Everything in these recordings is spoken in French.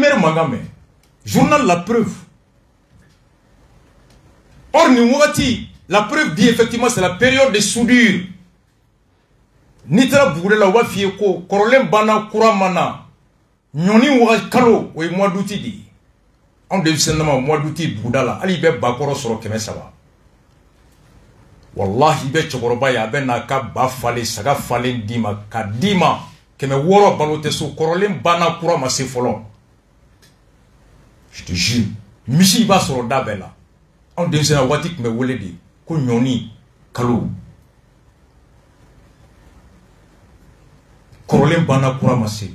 primaire Magame. Journal La Preuve. Or, la preuve dit effectivement c'est la période de soudure. Nitra Bouré la Wafieko, Korolem Bana Kouramana, Nyoni Wakalo, ou mois d'août dit. On devient mois d'août Boudala, Alibé Bakoro sur Kemesava. Wallahi be Chokorobaya, Ben Naka Bafale, Saga Falen Dima, Kadima, Keme Woro Baloteso, Korolem Bana Kourama Sefolon. Je te jure, Michi va sur Dabela. On devient un Watik me Woledi, Kounyoni, Kalou. Korolem Bana Kouramase.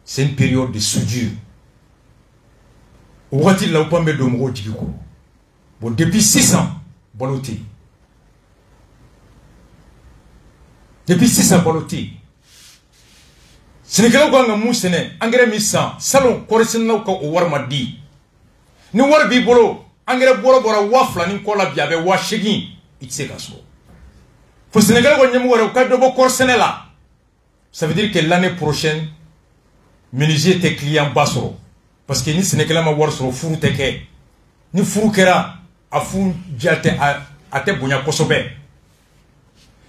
C'est une période de soudure. Ouati la Upambe de Moro Djiko. Bon, depuis 6 ans, Baloté. Depuis 6 ans, Baloté. Sénégalais Gwanga Moussene, Angere Missa, Salon, Koresena ou Warmadi. Ni Warbi Bolo, Angere Boro Bora Wafla, Nicola Biabe, Washegin, Itsekaso. Pour Sénégalais Gwanga au cadre de Korsenela. Ça veut dire que l'année prochaine, menuisier tes clients bassero. Parce que ni Sénégalais ma war sur furu teke. Ni furu kera, a furu diate a te bonya kosobe.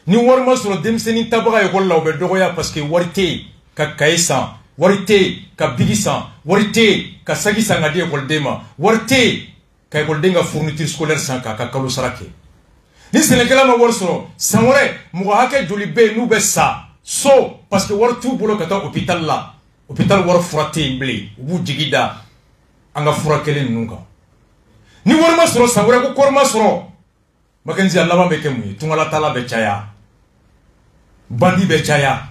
Ni war ma sur demseni tabaga yokol la obe dogoya parce que warite ka kaisan, warite ka bigisan, warite ka sagisan ngadi yokol dema, warite ka yokol denga fourniture scolaire sanka ka kalu sarake. Ni Sénégalais ma war sur sanwore mugo hake jolibe nube sa. So, parce que war tout bolo kata hôpital là. Hôpital war furate imble. Ubu jigida. Anga furakele nunga. Ni war masoro sawura ko korma soro. Makenzi Allah be kemu. Tungala tala be chaya. Bandi be chaya.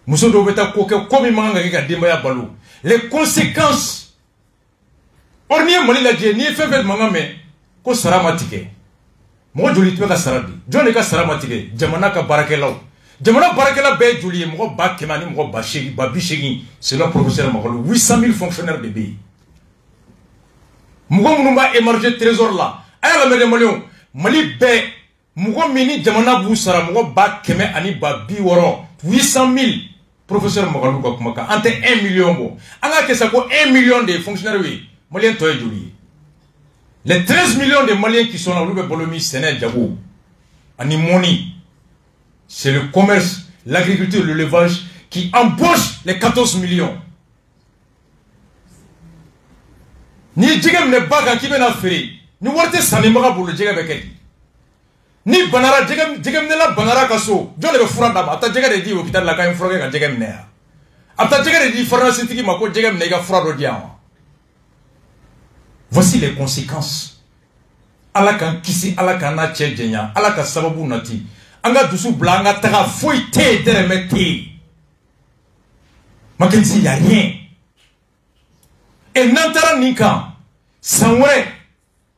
Muso do beta ko ke komi manga ga demba ya balu. Les conséquences. Ornier mali la je ni fefet manga me ko saramatike. Mo joli tbe ka saradi. Jone ka saramatike. Jamana ka barakelaw. Jamana Barakela Bé Julie, Moko Bakemani, Moko Bachegi, Babichegi, c'est le professeur Makolo, 800 000 fonctionnaires de pays. Moko Mounouba émergé trésor là. Aïe la mère Malion, Mali Bé, Moko Mini, Jamana Boussara, Moko Bakeme, Ani Babi Woro, 800 000 professeurs Makolo Kakumaka, entre 1 million. Bon. Anga Kesako, 1 million de fonctionnaires, oui. Maliens Toye Julie. Les 13 millions de Maliens qui sont là, Loube Bolomi, Sénède, Djabou, Ani Moni. C'est le commerce, l'agriculture, l'élevage qui embauche les 14 millions. Ni djegem ne baga qui ben affaire. Ni warte sanimara pour le djegem avec ni banara djegem ne la banara kaso. John le furanda ba ta djegem di hôpital la ka furanga ka djegem ne. Ata djegem di pharmaceutique mako djegem ne ga furado dia. Voici les conséquences. Ala kan kisi ala kana tchejenya, ala ka sababu nati. Anga dusu blanga taga foite deremete. Makenzi y a rien. Et nantara ninka sanwere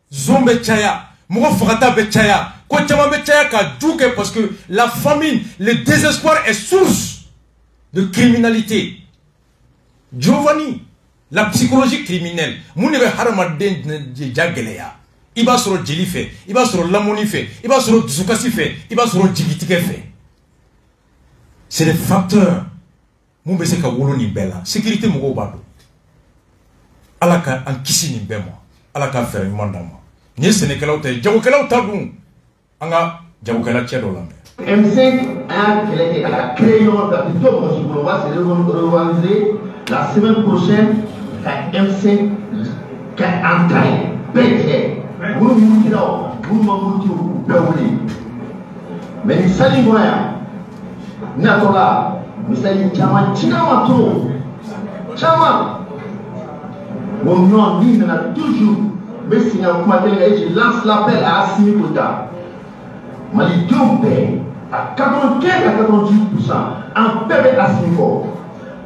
zombe chaya, moko fakata be chaya, ko chama be chaya ka djouke parce que la famine, le désespoir est source de criminalité. Giovanni, la psychologie criminelle, mounebe harama den jageleya. Il va sur le djeli fait, il va sur l'amoni fait, il va sur le dzoukasi fait, il va sur le djigitike fait. C'est des facteurs. Mon bese ka wolo ni bela. Sécurité mo bado. Ala ka an kisi ni bema. Ala ka faire mandama. Ni Sénégalais tay jagokelaw tadun. Anga jagokela tiedo lambe. M5 a créé un capitaux on va se reorganiser la semaine prochaine la M5 en taille. Pété. Mais les salimoyens, Natola, mais ça y est, Chamato, Chama. Mon nom, il a toujours, mais si je lance l'appel à Assimi Kota. Mali Diombe, à 95 à 98%, en période Assimi Kota.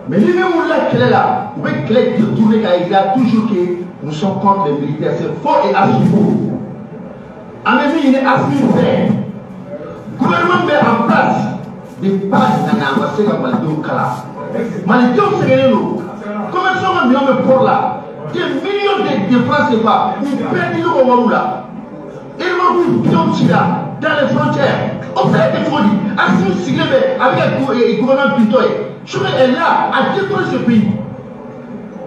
Mais lui-même, il est là, vous voyez qu'il est tourné, il a toujours que nous sommes contre les militaires, c'est faux et absolu. En effet, il est absolu fait. Le gouvernement met en place des pages d'anamasser comme Malidium Kala. Malidium Sénélo, comment ça va me pour là? Des millions de francs CFA, ils perdent au Waoula. Ils m'ont dit, dans les frontières. On fait des folies. Assimi Siglebe, avec le gouvernement Pintoy, je est là à détruire ce pays.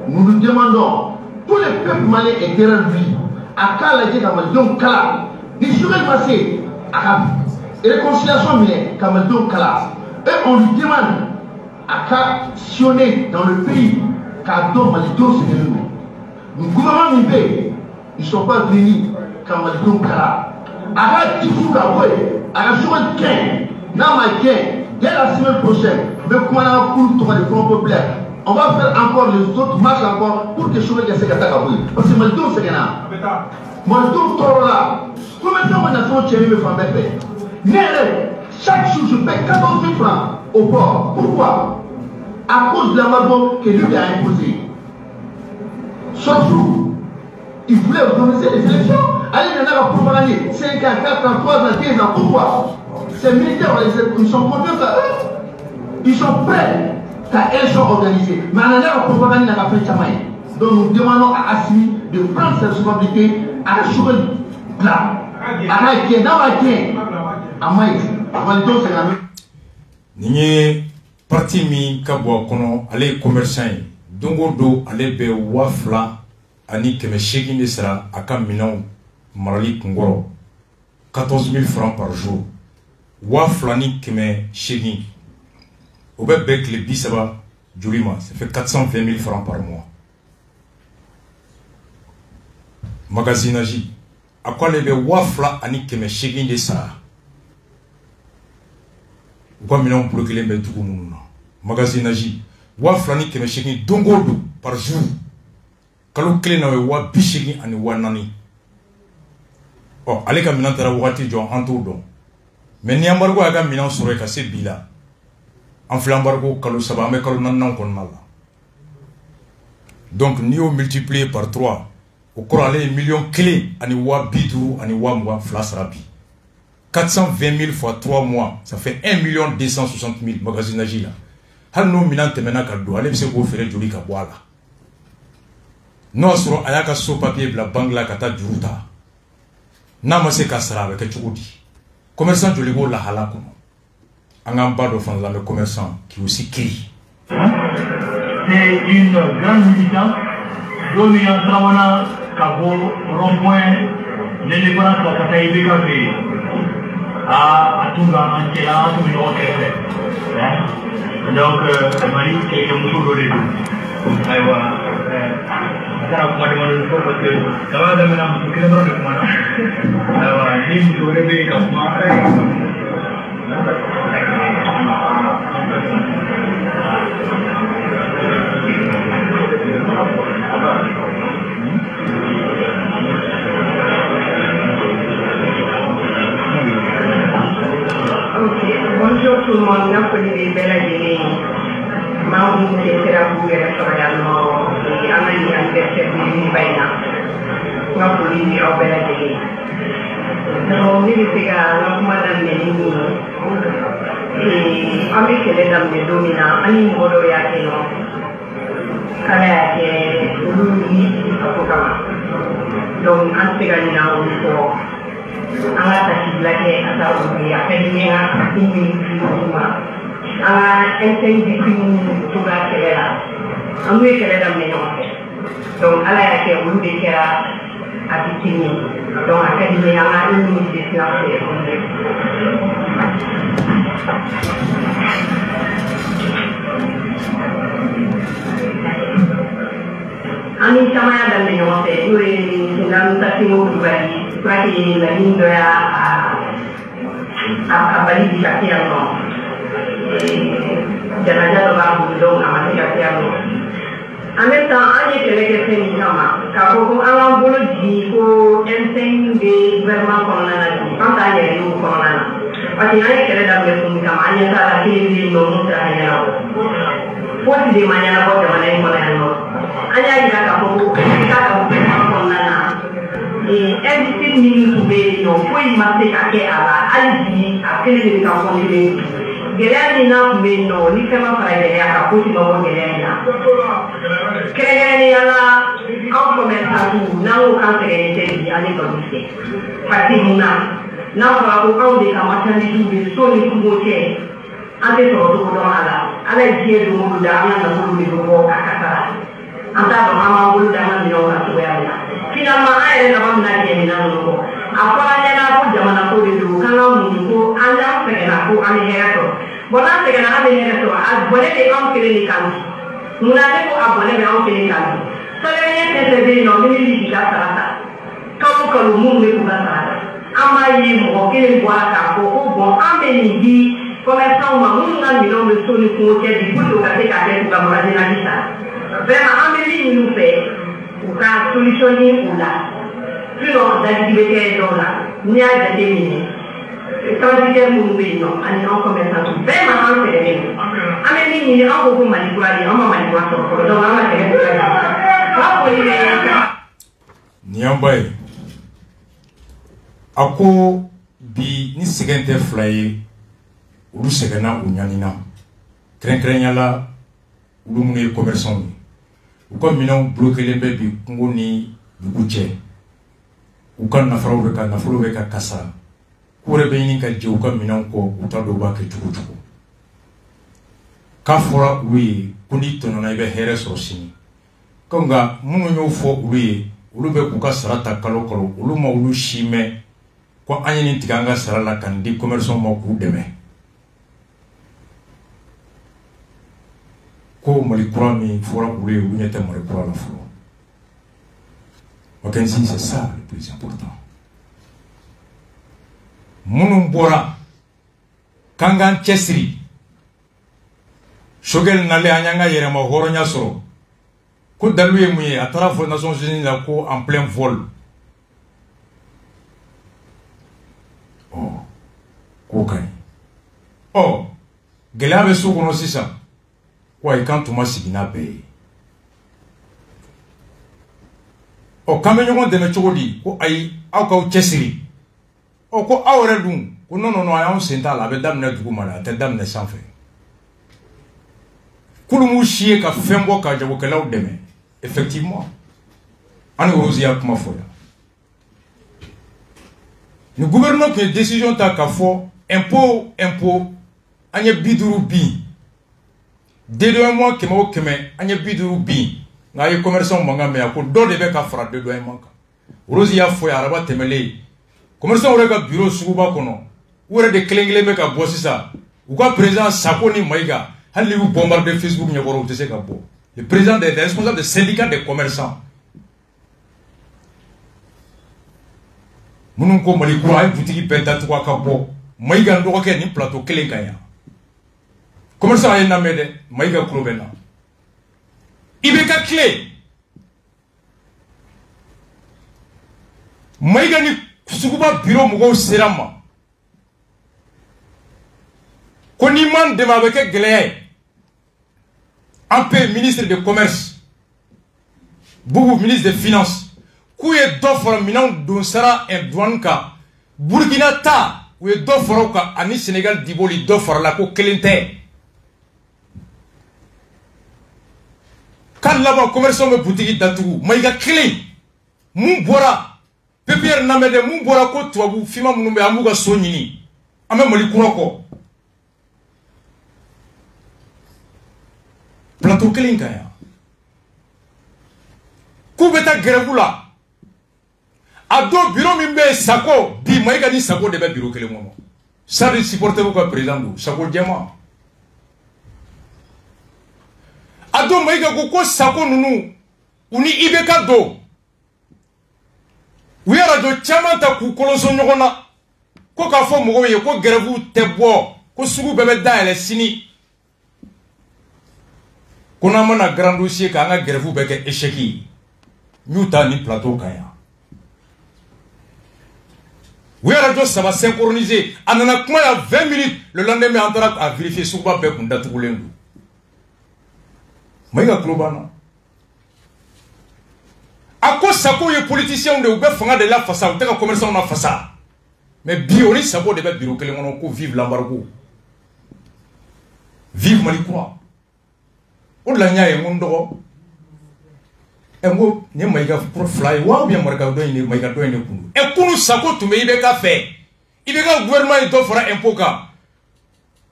nous nous demandons, tous les peuples maliens et derrière lui, à quand la guerre Kamaldon Kala, les jours passés, à la réconciliation militaire Kamaldon Kala, et on lui demande à actionner dans le pays, car donc Maldon c'est nous. Le gouvernement Mibé, ils ne sont pas venus Kamaldon Kala. À la Tifou Kaboy, à la journée de 15, dès la semaine prochaine, mais comment on a pour le Front populaire. On va faire encore les autres marches encore pour que Choué Gassé Gata Kaboui. Parce que Maldon c'est gana. Maldon Torola. Combien de temps on a fait me faire chaque jour je paie 14 000 francs au port. Pourquoi? À cause de la Maldon que lui a imposé. Sauf jour, il voulait organiser les élections. Allez, il y en a pour 5 ans, 4 ans, 3 ans, 10 ans. Pourquoi? Ces militaires, ils sont confiants à eux. Ils sont prêts à élection organisée. Mais on a la propagande n'a pas fait Chamaï. Donc nous demandons à Assimi de prendre ses responsabilités à la chouette là. À la guerre, dans la guerre. À Maïs. À Maldon, c'est la même. N'y parti mi kabwa kono ale commerçant dongo do ale be wafla ani keme shegi ne sera aka minon marali kungoro 14 000 francs par jour wafla ni keme shegi au bec le bisaba jurima ça fait 420 000 francs par mois magasinage à quoi le be wafla ani keme shegi ne sera ou million pour que les mecs du monde magasinage wa flani keme sheki dongodo par jour kalo clé na wa bisheki ani wa nani oh ale ka minan tara wakati jo anto don mais ni embargo aga minan sore ka se bila en flambargo kalo saba me kalo nan kon mala donc ni o multiplier par 3 au cours aller million clé ani wa bidu ani wa mwa flas rabi 420 000 fois 3 mois, ça fait 1 260 000 magasinage là. Hal no minan temena ka do, ale se ko fere joli ka boala. No soro ayaka so papier bla bangla kata juruta. Na ma se kasara avec chukudi. Commerçant joli go la hala ko. Anga ba do fan la commerçant qui aussi crie. C'est une grande militante dominant Trawana Kabo rond-point l'indépendance de la Kataïbe Café. À tout en Kéla, tout le monde est fait. Donc, Marie, c'est comme tout le monde. Aïwa, ça va pas demander le faux parce que ça va demander un peu de comment. Aïwa, j'ai une journée de comme moi. Bonjour tout le monde, merci de la journée. Maman, c'est la bouille de Soyano et Amélie anniversaire de Baina. Merci de la journée. Donc, nous sommes madame Méline et avec les dames de Domina, Annie Modo Yakeno, Kalaya, Louis, Apokama. Donc, en fait, nous avons anga takiblake ata ubi akademia ingi kuma anga enseigne du crime tuga kelela amwe kelela menonte donc ala ya ke wunde kera atitini donc akademia anga ingi de science ani samaya dan menonte ure sinam tasimo dubari Prati la India a Bali di Capiano Janaja va Budong Amati Capiano en même temps on est que les questions kama ka ko ala bolo di ko enseigne de gouvernement colonial quand on est au colonial parce qu'il y a que dans le fond kama anya sala kiri no mutra hanya faut de manière pour demander colonial anya ira ka ko ka colonial et inviter nous trouver non faut y marcher à quel allez-y à quel est le camp continuer géré na mais non ni comment faire géré à côté de géré na créer la en commerçant na au camp géré à l'école parce que na va au camp de camp de so ni kubote ante to do ala ala die do mo da na ko do ko akata anta abonné so abonné de am kele ni kan muna de ko abonné be am kele kan sala ne te be no mi li ga sarata kamu kalu mun be ko sarata ama yi mo kele bwa ka ko bon ambe ni di commerçant ma mun na mi no me so ni ko ke di ko ka te ka te ko ma de na lista vraiment ambe li nous fait pour ka solutionner ou là sinon d'activité dans là ni a déterminé quantité mun be no ani on commerçant vraiment en fait ambe ni en ko manipulé en manipulation donc on va Niambaye ako bi ni segente fly ulu segana unyanina krenkrenya ulu mungi commerçant uko minon bloquer lembe bi ngoni buche ukan na faro be ka kasa kure be ni ka je uko minon ko utado ba ke tukutuku ka fora wi kuni tono na ibe here so sini konga munu nyo fo wi ulu be kuka sarata kalo ulu ma ulu shime ko anyini tiganga sarala kan di commerçant mo ku deme ko mali kurami fora ulu ulu nyete mali kurala fo Mackenzie, c'est ça le plus important. Munu bora kangan chesri shogel nale anyanga yerema horonya soro ko daluye muye atara fo Nations Unies la ko en plein vol. Oh ko kay oh gelabe su kono sisa ko ay kan tuma sigina be o kambe nyogon deme chogodi ko ay aw kaw chesri o ko awre dum ko non ay on senta la be damne dugu mala te damne sanfe kulumu chie ka fembo ka jabo kelaw deme effectivement ani rozia kuma foya le gouvernement qui décision ta ka fo impôt anye biduru bi de mois kemo keme anye biduru bi na ye commerçant manga me ko do de be ka fra de do manka rozia foya araba temele commerçant ore ka bureau suguba kono ore de klengle me ka bossisa ou ka président Sakoni Maïga hali ou bombarder Facebook nyaboro te se ka bo le président des responsables des syndicats des commerçants munun ko mali ko ay boutique penta to ka bo Maïga ndo ko ke ni plateau kelenkaya commerçant ay namede Maïga klobena ibeka clé Maïga ni suguba bureau mugo serama koni man de ma beke gleye un peu ministre de commerce Boubou ministre des finances kouye dofra minan don sara en douanka Burkina ta kouye dofra ka ani Sénégal diboli dofra la ko kelente kan laba commerçant me boutique datugu Maïga clé mun bora Pierre Namede mun bora ko tuabu fima munumbe amuga sonyini ame mali kuroko plateau kelinkaya kubeta gerebula ado bureau mimbe sako bi Maïga ni sako de be bureau kelengono ça de supporter ko président do sako djema ado Maïga ko sako nunu uni ibeka do uyara do chamanta ku koloso nyogona ko ka fo mo ye ko gerebu tebo ko sugu bebe daele sini kona mana grand dossier ka nga gerebu beke écheki nyuta ni plateau kaya uyara do ça va synchroniser anana kuma ya 20 minutes le lendemain entra à vérifier sugu be kunda tugulendu Maïga klobana à cause sako ye politicien de ou be fanga de la façade te ka commerçant na façade mais bioni sabo de be bureau kele ngono ko vive l'embargo vive Malikura o la nya e ngondo e ngo ne Maïga pour fly wa bien marka do ni Maïga do ni kunu e kunu sako tume ibe ka fe ibe ka gouvernement do fera impôt ka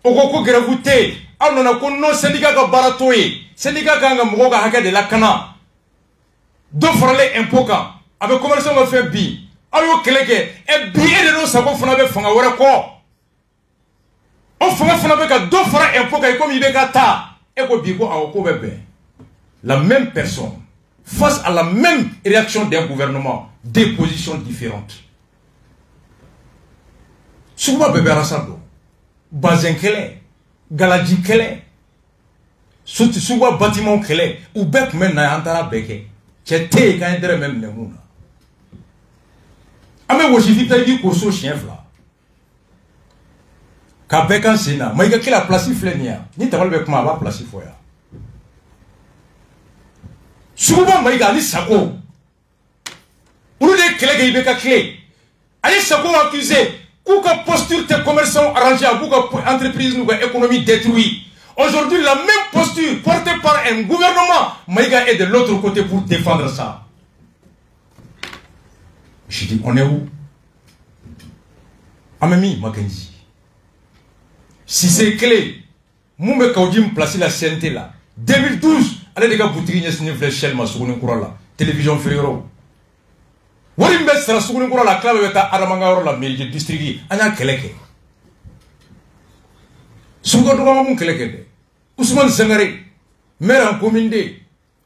o ko grève anona ko no syndicat ka baratoye syndicat ka nga mo ka haka de la kana do farale impôt ka avec commerçant va faire bi ayo keleke e bi e de no sako fana be fanga wora ko on fera avec deux frères impôts comme il est ta et ko biko a ko bebe. La même personne face à la même réaction d'un gouvernement, des positions différentes. Souvent bebe rasado, bazin kele, galadji kele, souvent bâtiment kele, ou bec men na antara beke, tete quand il même le monde. Ame wojifi taïdi koso chien vla. Kabekan sena, mais il y a la place flenia, ni tamal bec ma va place foya. Souvent mais il y a sako. Ou les clés qui beka clé. Ali sako accusé, qu'aucun posture tes commerçants arrangés, qu'aucun entreprise nous économie détruite. Aujourd'hui la même posture portée par un gouvernement, Maïga est de l'autre côté pour défendre ça. Je dis, on est où? Amemi Mackenzie. Si c'est clé, Moumbe Kaudim place la CNT là. 2012, allez les gars, boutique n'y a signé Flechel, ma seconde courant là. Télévision Ferrero. Warimbe sera seconde courant la clave avec Aramangaro la mais je distribue. Anya Keleke. Seconde courant mon Keleke. Ousmane Sangare. Maire en commune de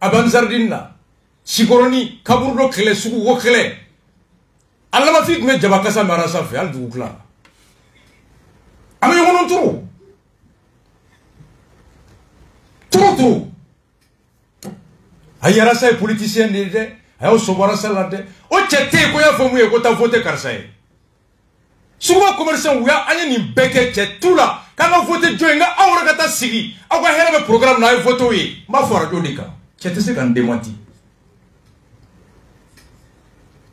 Abanzardina. Sikoroni, Kaburdo Kele, Soukou Kele. Allah m'a fait que Jabakasa Marasa fait al doukla. Ame yon trop. Trop. Ayara sa politicien de ayo sobara salade. O tete ko ya fomu e ko ta voter karsaye. Souvent commerçant ou ya anya ni beke tout là. Quand on vote joinga awra kata sigi. Awa hera be programme na voto yi. Ma fora dodika. Tete se kan démenti.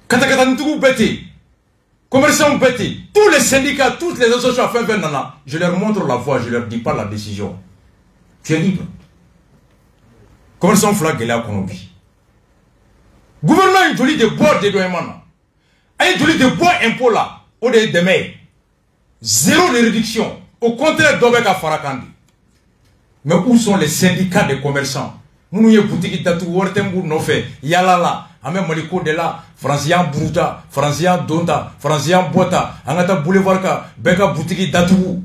Kata ntugu bêté, commerçants bêté, tous les syndicats, toutes les associations à faire nana, je leur montre la voie, je leur dis pas la décision. Tu es libre. Commerçants flag là Colombie. Gouvernement il joli de bois de doyemana. Il joli de bois impôt là, au de demain. Zéro de réduction. Au contraire d'Obeka Farakandi. Mais où sont les syndicats des commerçants? Nous y a boutique d'Atou Wortembourg no fait, Yalala. Ame maliko de la Francien Bruta, Francien Donta, Francien Bota, Angata Boulevard ka beka boutique datou.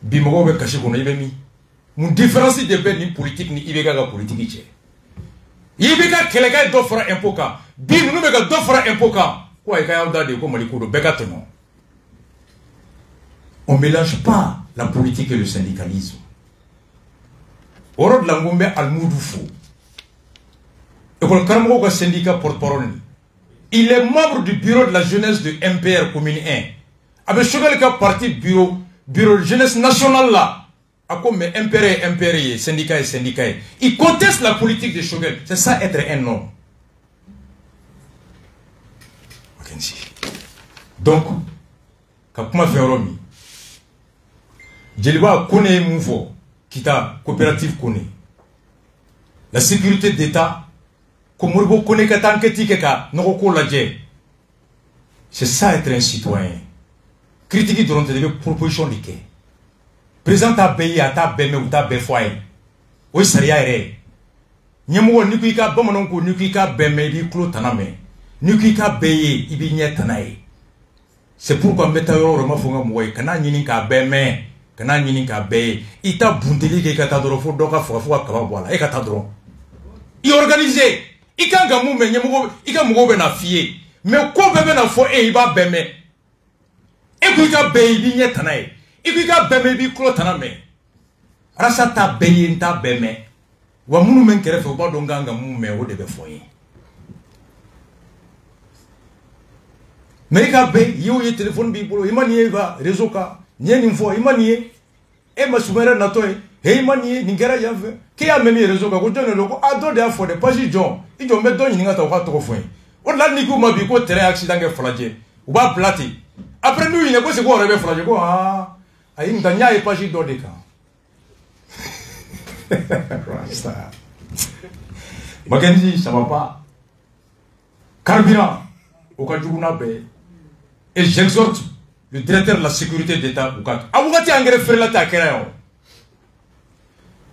Bimogo be kashi kono ibemi. Mon différence de ben ni politique ni ibeka ga politique che. Ibeka kelega do fera impoka. Bim nu beka do fera impoka. Quoi e ka yauda de ko maliko do beka tono. On mélange pas la politique et le syndicalisme. Oro de la ngombe al moudou École Karmogo syndicat porte-parole. Il est membre du bureau de la jeunesse de MPR commune 1. Avec Chogal ka parti bureau de jeunesse nationale là. À comme MPR syndicat. Il conteste la politique de Chogal. C'est ça être un homme. Donc, quand on fait un homme, Djeliba connaît Mouvo, qui t'a coopérative connaît. La sécurité d'État. C'est ça être un citoyen. Critiquer durant des propositions de quai. Présente à payer à ta belle ou ta belle foyer. Oui, ça y est. Nyamou nukuika bomononko nukuika beme di klo taname. Nukuika beye ibigne tanae. C'est pourquoi métailleur remofonga moué. Kana nyinika beme. Kana nyinika beye. Ita bundeli ke katadoro fo doka fwa kababwala. E katadoro. I organisé. I kan ga moume nyamugo. I kan mougo be na fiye. Mais ko bebe na fo e iba beme. E kuika beye ibigne tanae. E kuika beme bi klo taname. Rasa ta beye nta beme. Wa munu men kere fe ba donga nga mume o de be foyin. Mais ka be yo ye téléphone bi bolo imani va réseau ka nyeni mfo imani e masumera na toy he imani ni ngara yave ke ya memi réseau ka ko jone loko ado de afo de pagi jon ijo me don nyinga ta ko to ko foyin o la ni ko ma bi ko tere accident ke flaje ou ba plati après nous il ko se ko rebe flaje ko ah ayi nganya e pagi do de ka. Mackenzie, ça va pas. Carburant, au cas où et j'exhorte le directeur de la sécurité d'État au cas où vous avez fait la tâche.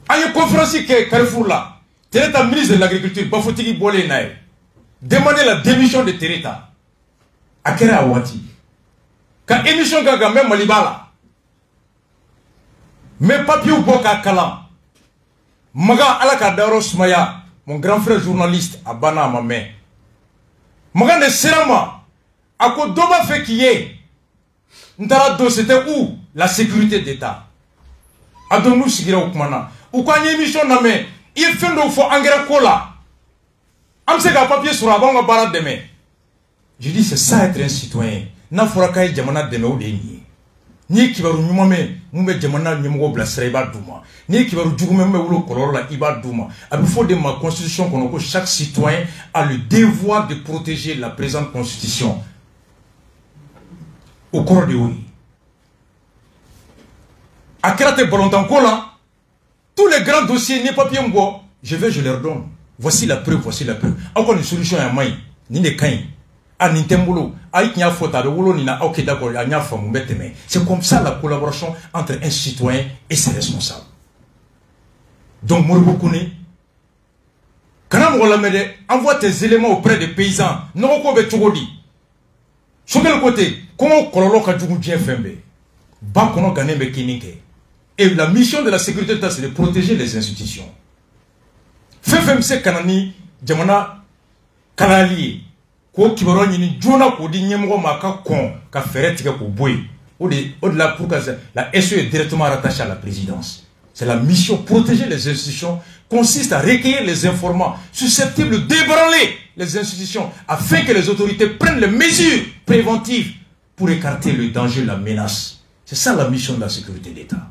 À une conférence qui est Carrefour là, Tereta ministre de l'Agriculture, Bafotigi Bolé Naï, demandez la démission de Tereta. À Kera Wati. Quand émission Gaga même Malibala, Mais papier ou boka kala. Maga alaka daro smaya. Mon grand frère journaliste à Bana ma main. Maga ne serama. Ako doba fait qui est. Ntarado c'était où? La sécurité d'État. Adonou sigira okumana. Ou quand y émission na me. Il fait nos fois engrais cola. Amsega papier sur la banque barat demain. Je dis c'est ça être un citoyen. Na furaka jamana deme o deni. Ni kibaru nyuma me mumbe jamana nyumo blasera iba duma. Ni kibaru jugume me wulo kolora iba duma. Il faut de ma constitution que chaque citoyen a le devoir de protéger la présente constitution. Au corps de oui. À Kerate Bolontanko là, tous les grands dossiers, ni papier mgo, je leur donne. Voici la preuve, voici la preuve. Encore une solution à main, ni ne kain. C'est comme ça la collaboration entre un citoyen et ses responsables. Donc, Moribokune, quand on envoie tes éléments auprès des paysans, non, on va tout dire. Sur quel côté, comment on va et la mission de la sécurité d'État, c'est de protéger les institutions. FFMC Kanani, Djamana Kanali, ko kibaro ni jona ko di nyemgo maka kon ka fere tika ko boy au-delà pour que la SE est directement rattachée à la présidence. C'est la mission protéger les institutions consiste à recueillir les informants susceptibles d'ébranler les institutions afin que les autorités prennent les mesures préventives pour écarter le danger, la menace. C'est ça la mission de la sécurité d'État.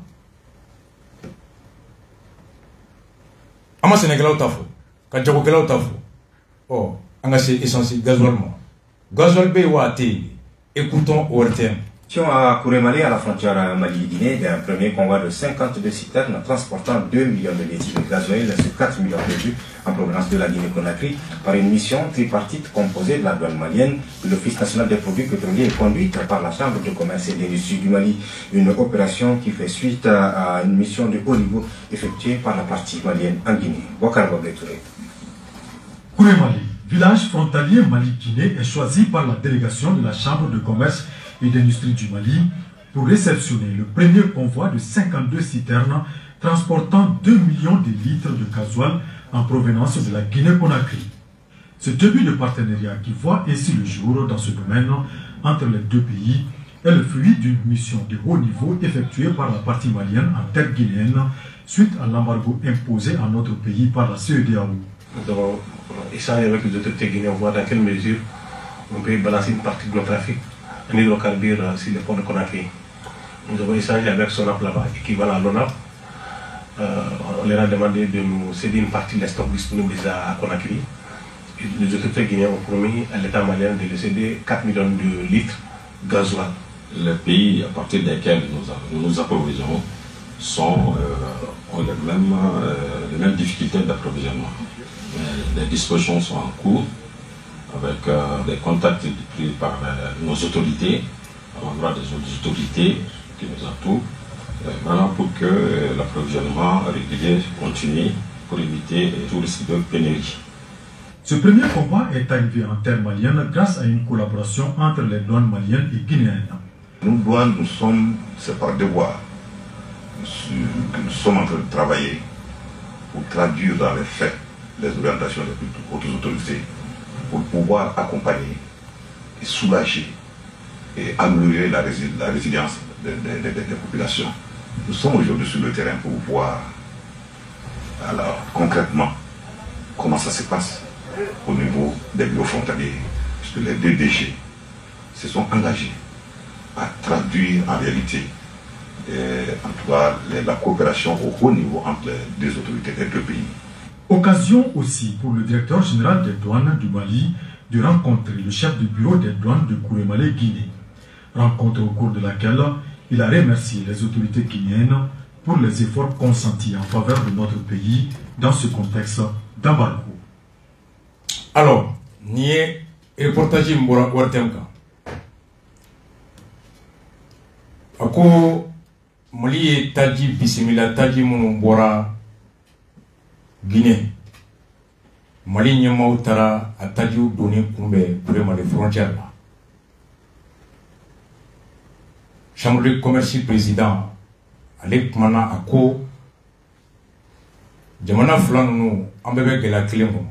Ama Sénégal au tafo, ka jago kala au tafo. Oh, c'est essentiel, gasoil. Gasoil B.O.A.T. Écoutons ORTM. À Kourémali, à la frontière Mali-Guinée, d'un premier convoi de 52 citernes transportant 2 millions de litres de gasoil sur 4 millions de vues en provenance de la Guinée-Conakry par une mission tripartite composée de la douane malienne, de l'Office national des produits pétroliers et conduite par la Chambre de commerce et d'industrie du Mali. Une opération qui fait suite à une mission de haut niveau effectuée par la partie malienne en Guinée. Bouakar Touré. Kourémali, village frontalier Mali-Guinée, est choisi par la délégation de la Chambre de commerce et d'industrie du Mali pour réceptionner le premier convoi de 52 citernes transportant 2 millions de litres de gasoil en provenance de la Guinée-Conakry. Ce début de partenariat qui voit ainsi le jour dans ce domaine entre les deux pays est le fruit d'une mission de haut niveau effectuée par la partie malienne en terre guinéenne suite à l'embargo imposé à notre pays par la CEDEAO. Nous avons échangé avec les autorités guinéennes, voir dans quelle mesure on peut balancer une partie de nos trafics en hydrocarbures sur les ports de Conakry. Nous avons échangé avec SONAP là-bas, équivalent à l'ONAP. On leur a demandé de nous céder une partie des stocks disponibles à Conakry. Et les autorités guinéennes ont promis à l'État malien de lui céder 4 millions de litres de gasoil. Les pays à partir desquels nous nous approvisionnons ont les mêmes difficultés d'approvisionnement. Les discussions sont en cours avec des contacts pris par nos autorités, à l'endroit des autorités qui nous entourent, maintenant pour que l'approvisionnement régulier continue pour éviter tout risque de pénurie. Ce premier combat est arrivé en terre malienne grâce à une collaboration entre les douanes maliennes et guinéennes. Nous, douanes, nous sommes, c'est par devoir, nous sommes en train de travailler pour traduire dans les faits les orientations des autres autorités pour pouvoir accompagner et soulager et améliorer la résilience des populations. Nous sommes aujourd'hui sur le terrain pour voir alors, concrètement comment ça se passe au niveau des bureaux frontaliers, puisque les deux DG se sont engagés à traduire en réalité en tout cas la coopération au haut niveau entre les deux autorités des deux pays. Occasion aussi pour le directeur général des douanes du Mali de rencontrer le chef du bureau des douanes de Kourémali, Guinée. Rencontre au cours de laquelle il a remercié les autorités guinéennes pour les efforts consentis en faveur de notre pays dans ce contexte d'embargo. Alors, nié reportage mbora wartemka. Ako Mali taji bisimila taji mbora Guinée. Mali nyama utara ataji donné kumbe pour les frontières là. Chambre de commerce président ale kumana a ko jamana fila ninnu an bɛɛ bɛ gɛlɛya kelen kɔnɔ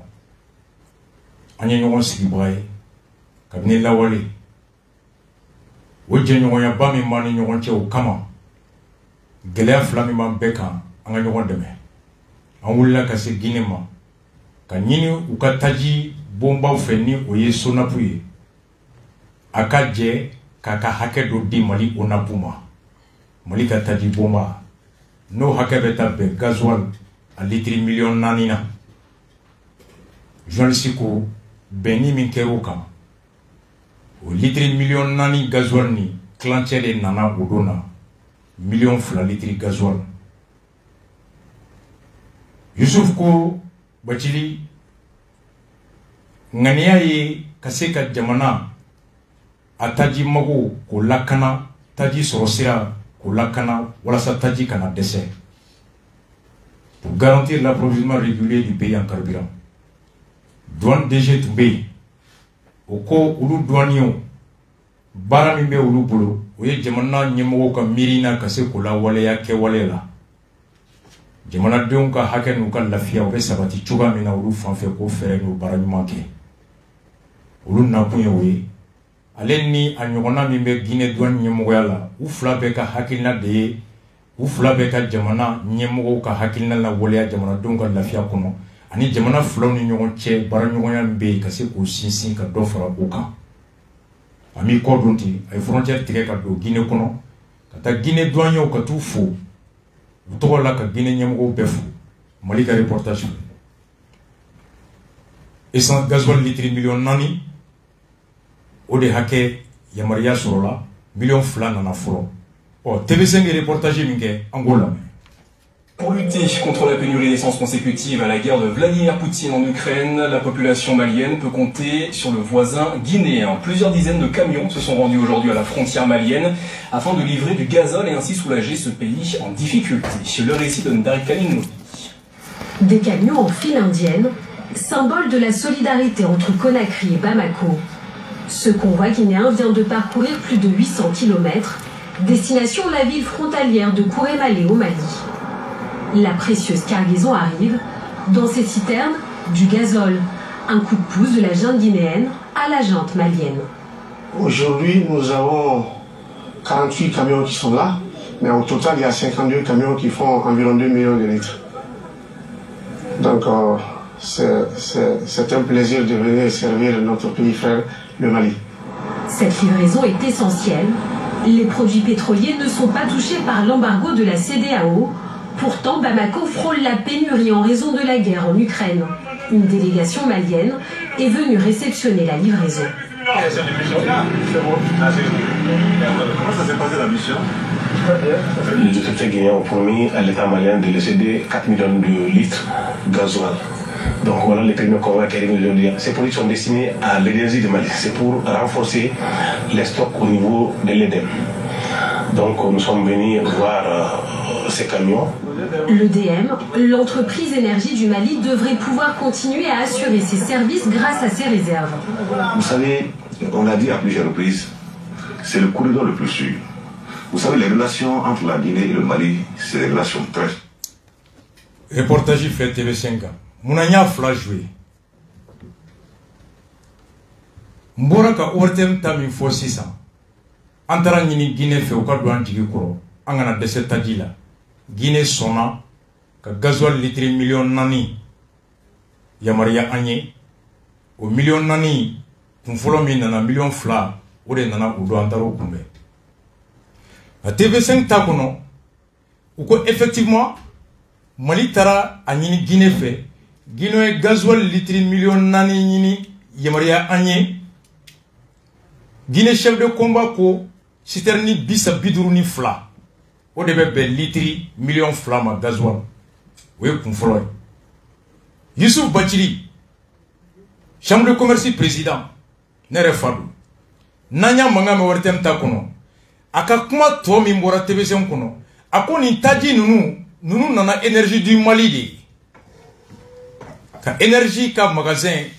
an ye ɲɔgɔn sigibaga ye kabini lawale o jɛɲɔgɔnyaba min b'an ni ɲɔgɔn cɛ o kama gɛlɛya fila min b'an bɛɛ kan an ka ɲɔgɔn dɛmɛ an wulila ka se Guinée ma ka ɲini u ka taji bonbaw fɛ ni o ye Sonapu ye a ka jɛ k'a ka hakɛ dɔ di Mali ONAPU ma Mali ka taji bonba n'o hakɛ bɛ taa bɛn gasoil a litiri 4 millions na journaliste ko bɛnni min kɛra o kan o litiri 4 millions gasoil ni kilancɛ de nana o don na 2 millions litiri gasoil. Yusuf ko Bacili ŋaniya ye ka se ka jamana a taji mago k'o lakana taji sɔrɔ sira k'o lakana walasa taji kana dɛsɛ pour garantir l'approvisionnement régulier du pays en carburant. Douane DG tun bɛ yen o ko olu douaniers baara min bɛ olu bolo o ye jamana ɲɛmɔgɔw ka miirina ka se k'o lawaleya kɛwale la jamanadenw ka hakɛ n'u ka lafiya o bɛ sabati cogoya min na olu fan fɛ k'o fɛɛrɛ n'o baara ɲuman kɛ olu nakun ye o ye ale ni a ɲɔgɔnna min bɛ Guinée douane ɲɛmɔgɔya la u fila bɛɛ ka hakilina de ye u fila bɛɛ ka jamana ɲɛmɔgɔw ka hakilina lawaleya jamanadenw ka lafiya kɔnɔ ani jamana filaw ni ɲɔgɔn cɛ baara ɲɔgɔnya min bɛ yen ka se k'o sinsin ka dɔ fara o kan a m'i kɔ don ten a ye frontière tigɛ ka don Guinée kɔnɔ ka taa Guinée douaniers ka t'u fo u tɔgɔ la ka Guinée ɲɛmɔgɔw bɛɛ fo Mali ka reportage essence gasoil litiri 4 millions o de hakɛ yamariya sɔrɔla 2 millions nana fɔlɔ TV5 reportage min kɛ an k'o lamɛn. Pour lutter contre la pénurie d'essence consécutive à la guerre de Vladimir Poutine en Ukraine, la population malienne peut compter sur le voisin guinéen. Plusieurs dizaines de camions se sont rendus aujourd'hui à la frontière malienne afin de livrer du gazole et ainsi soulager ce pays en difficulté. Le récit de Ndari Kalinobi. Des camions en file indienne, symbole de la solidarité entre Conakry et Bamako. Ce convoi guinéen vient de parcourir plus de 800 km, destination la ville frontalière de Kouré-Malé au Mali. La précieuse cargaison arrive. Dans ces citernes, du gazole. Un coup de pouce de la junte guinéenne à la junte malienne. Aujourd'hui, nous avons 48 camions qui sont là, mais au total, il y a 52 camions qui font environ 2 millions de litres. Donc, c'est un plaisir de venir servir notre pays frère, le Mali. Cette livraison est essentielle. Les produits pétroliers ne sont pas touchés par l'embargo de la CEDEAO. Pourtant, Bamako frôle la pénurie en raison de la guerre en Ukraine. Une délégation malienne est venue réceptionner la livraison. Comment ça s'est passé la mission? Les autorités guinéennes ont promis à l'État malien de laisser 4 millions de litres de gasoil. Donc voilà les premiers convois qui arrivent aujourd'hui. Ces produits sont destinés à l'énergie du Mali. C'est pour renforcer les stocks au niveau de l'EDEM. Donc nous sommes venus voir ces camions. L'EDM, l'entreprise énergie du Mali, devrait pouvoir continuer à assurer ses services grâce à ses réserves. Vous savez, on l'a dit à plusieurs reprises, c'est le corridor le plus sûr. Vous savez, les relations entre la Guinée et le Mali, c'est des relations très... Reportage fait TV5. Mounanya flash joué. Mboraka ortem tami fo 600. Antara nyini Guinée fait au cadre d'un jigi kuro. Angana de cette tadila. Guinée sona ka gasoil litre 1 million nani yamaria anye o million nani kunfolo min nana 1 million o de nana o do antaro kumbe a TV5 ta kono o ko effectivement Mali tara anyini Guinée fait Guinée gasoil litre 1 million nani nyini yamaria anye Guinée chef de combat ko citerni bisa biduruni fla o de bɛ litri 1 million ma gasoil o ye kun fɔlɔ ye Yusuf Bacili chambre de commerce président ne yɛrɛ fa don n'an y'a mankan mɛn Waritɛm ta kɔnɔ a ka kuma tɔ min bɔra TV5 kɔnɔ a ko nin taji ninnu nana énergie du Mali de ye ka énergie ka magasin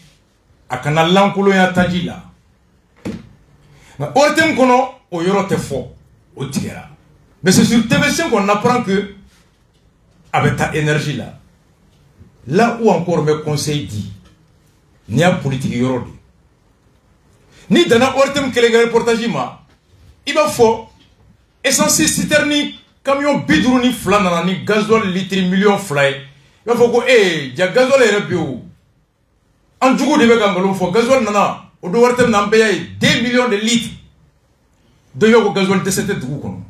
a kana lankolonya taji la nka Waritɛm kɔnɔ o yɔrɔ tɛ fɔ o tigɛra Mais c'est sur TV5 qu'on apprend que, avec ta énergie là, là où encore mes conseils dit, il y a politique yorodi. Ni dans un ortem que les reportages, il va faut essentiel citerni camion bidrou ni flanana ni gazole litre million fly. Il va faut que il y a gazole et rebio. En jugo de Begangalon faut gazole nana. Au doirtem n'embeye 2 millions de litres. De yoko gazole de cette drou.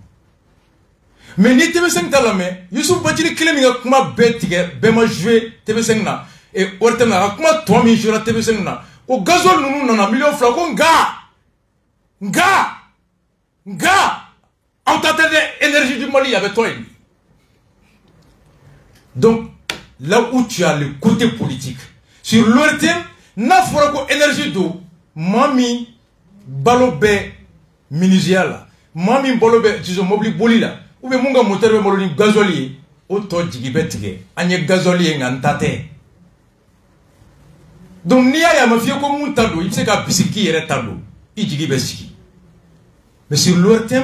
Mais ni TV5 talame, Youssouf Bachili Kleminga kuma betige, bema joué TV5 na. Et ortem na kuma 3000 jours TV5 na. Au gazole nous nana million flacons Nga en t'attendant l'énergie du Mali avec toi. Donc, là où tu as le côté politique, sur l'ORTM, n'a pas énergie d'eau, mami, balobe, minisiala, mami, balobe, tu sais, mobile bolila, ou bien mon moteur de moloni gazolier, auto digibetike, agne gazolier n'antate. Donc, n'y a ma fille comme un tableau, il sait qu'à pisiki et tableau, il digibesiki. Mais sur l'ORTM,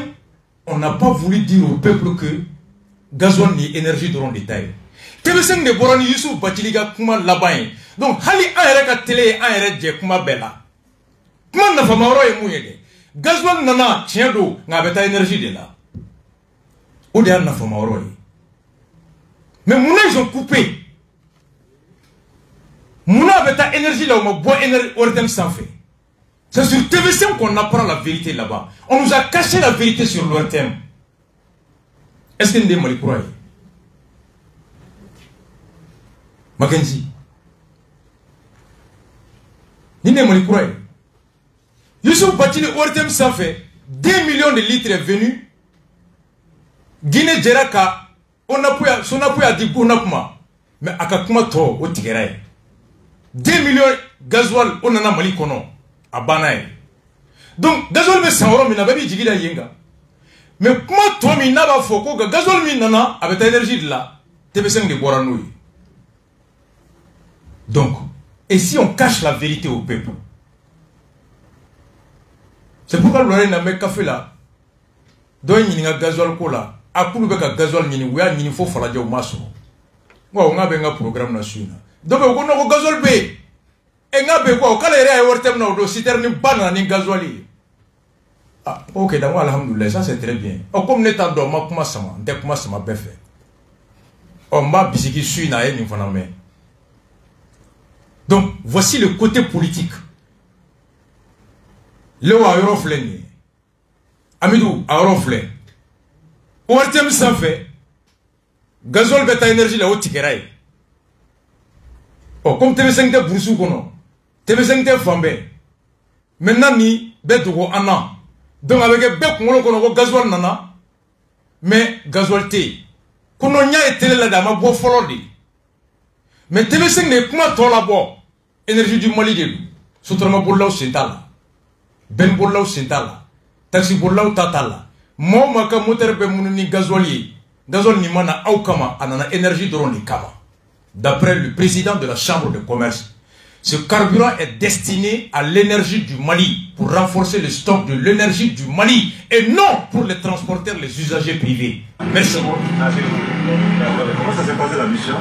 on n'a pas voulu dire au peuple que gazole ni énergie dans le détail. TV5 de Borani Youssouf Bachiliga kuma labaye. Donc, hali un télé, un kuma bella. Comment n'a pas marre et mouillé. Gazole nana, tient d'eau, n'a pas énergie de là. Ou de n'a pas marre. Mais mouna ils ont coupé. Mouna avait énergie là où ma bois énergie ordem sans fait. C'est sur TV5 qu'on apprend la vérité là-bas. On nous a caché la vérité sur l'ORTM. Est-ce que nous devons croire? Mackenzie. Nous devons croire. Youssouf Bachili l'ORTM ça fait 2 millions de litres venus. Guinée Djeraka, on a pu à dire qu'on a kuma. Mais à Kakuma to, au Tigray. 2 millions de gasoil, on en a Mali kono. À Banaï. Donc, gazole me s'en mais n'a pas dit Jigida Yenga. Mais comment toi, mi n'a pas faux que gazole mi nana avec ta énergie de là, TV5 de Boranouille. Donc, et si on cache la vérité au peuple? C'est pourquoi l'oreille n'a pas café là. Donc, il y a un gazole cola. À coup de gazole, il faut faire la masso. On a un programme national. Donc, on a un gazole B. Et nga be quoi, quand les réels ont citerni banane ni gasoil. Ah, ok, d'accord, alhamdoulilah, ça c'est très bien. Oh, comme l'état d'homme, ma kuma sama, dès kuma sama befe. Oh, ma bisiki suit na ni faname. Donc, voici le côté politique. Le wa yorofle ni. Amidou, a yorofle. ORTM ça fait. Gazole beta énergie la haute tikerai. Oh, comme TV5 de Boursou kono. TV5 te Fambé. Maintenant, ni betugo ana. Donc, avec un bec, on a gasoil nana. Mais gasoil te. Kono nya et télé la dama bo folodi. Mais TV5 ne kuma tola bo. Énergie du Mali de lui. Soutrama boulao sentala. Ben boulao sentala. Taxi boulao tatala. Mo maka moteur be mouni gasoilier. Gazol ni mana aukama anana énergie doron ni kama. D'après le président de la Chambre de commerce, ce carburant est destiné à l'énergie du Mali pour renforcer le stock de l'énergie du Mali et non pour les transporteurs, les usagers privés. Merci. Comment ça s'est passé la mission?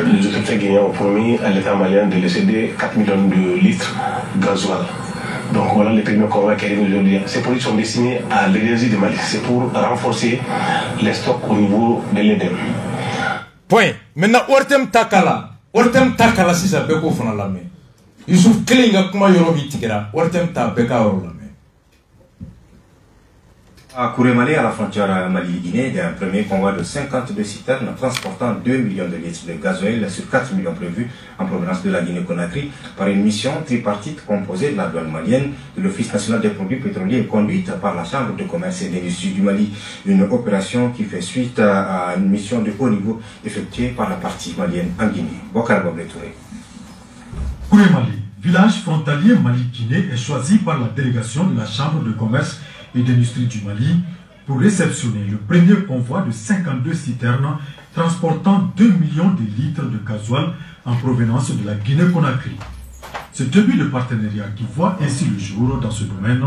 Les autorités guinéennes ont promis à l'État malien de laisser 4 millions de litres de gasoil. Donc voilà les premiers convois qui arrivent aujourd'hui. Ces produits sont destinés à l'énergie du Mali. C'est pour renforcer les stocks au niveau de l'EDEM. Point. Maintenant, ORTM Takala. ORTM Takala, si ça peut qu'on la main. Youssouf Klinga, comment yorobi tikera. ORTM Takala, la main. À Kourémali, à la frontière Mali-Guinée, il y a un premier convoi de 52 citernes transportant 2 millions de litres de gasoil sur 4 millions prévus en provenance de la Guinée-Conakry par une mission tripartite composée de la douane malienne, de l'Office national des produits pétroliers conduite par la Chambre de commerce et d'industrie du Mali. Une opération qui fait suite à une mission de haut niveau effectuée par la partie malienne en Guinée. Bokar Boble Touré. Kourémali, village frontalier Mali-Guinée, est choisi par la délégation de la Chambre de commerce et d'industrie du Mali pour réceptionner le premier convoi de 52 citernes transportant 2 millions de litres de gasoil en provenance de la Guinée-Conakry. Ce début de partenariat qui voit ainsi le jour dans ce domaine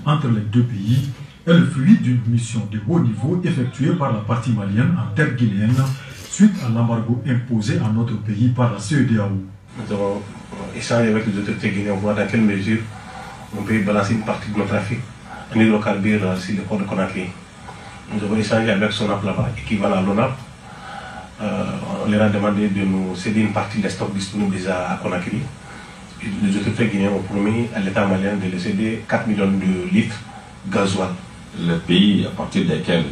entre les deux pays est le fruit d'une mission de haut niveau effectuée par la partie malienne en terre guinéenne suite à l'embargo imposé à notre pays par la CEDEAO. Nous avons échangé avec les autorités guinéennes, voir dans quelle mesure on peut balancer une partie de nos trafics en hydrocarbures sur le port de Conakry. Nous avons échangé avec SONAP là-bas, équivalent à l'ONAP. On leur a demandé de nous céder une partie des stocks disponibles déjà à Conakry. Les autorités guinéennes ont promis à l'État malien de les céder 4 millions de litres de gasoil. Les pays à partir desquels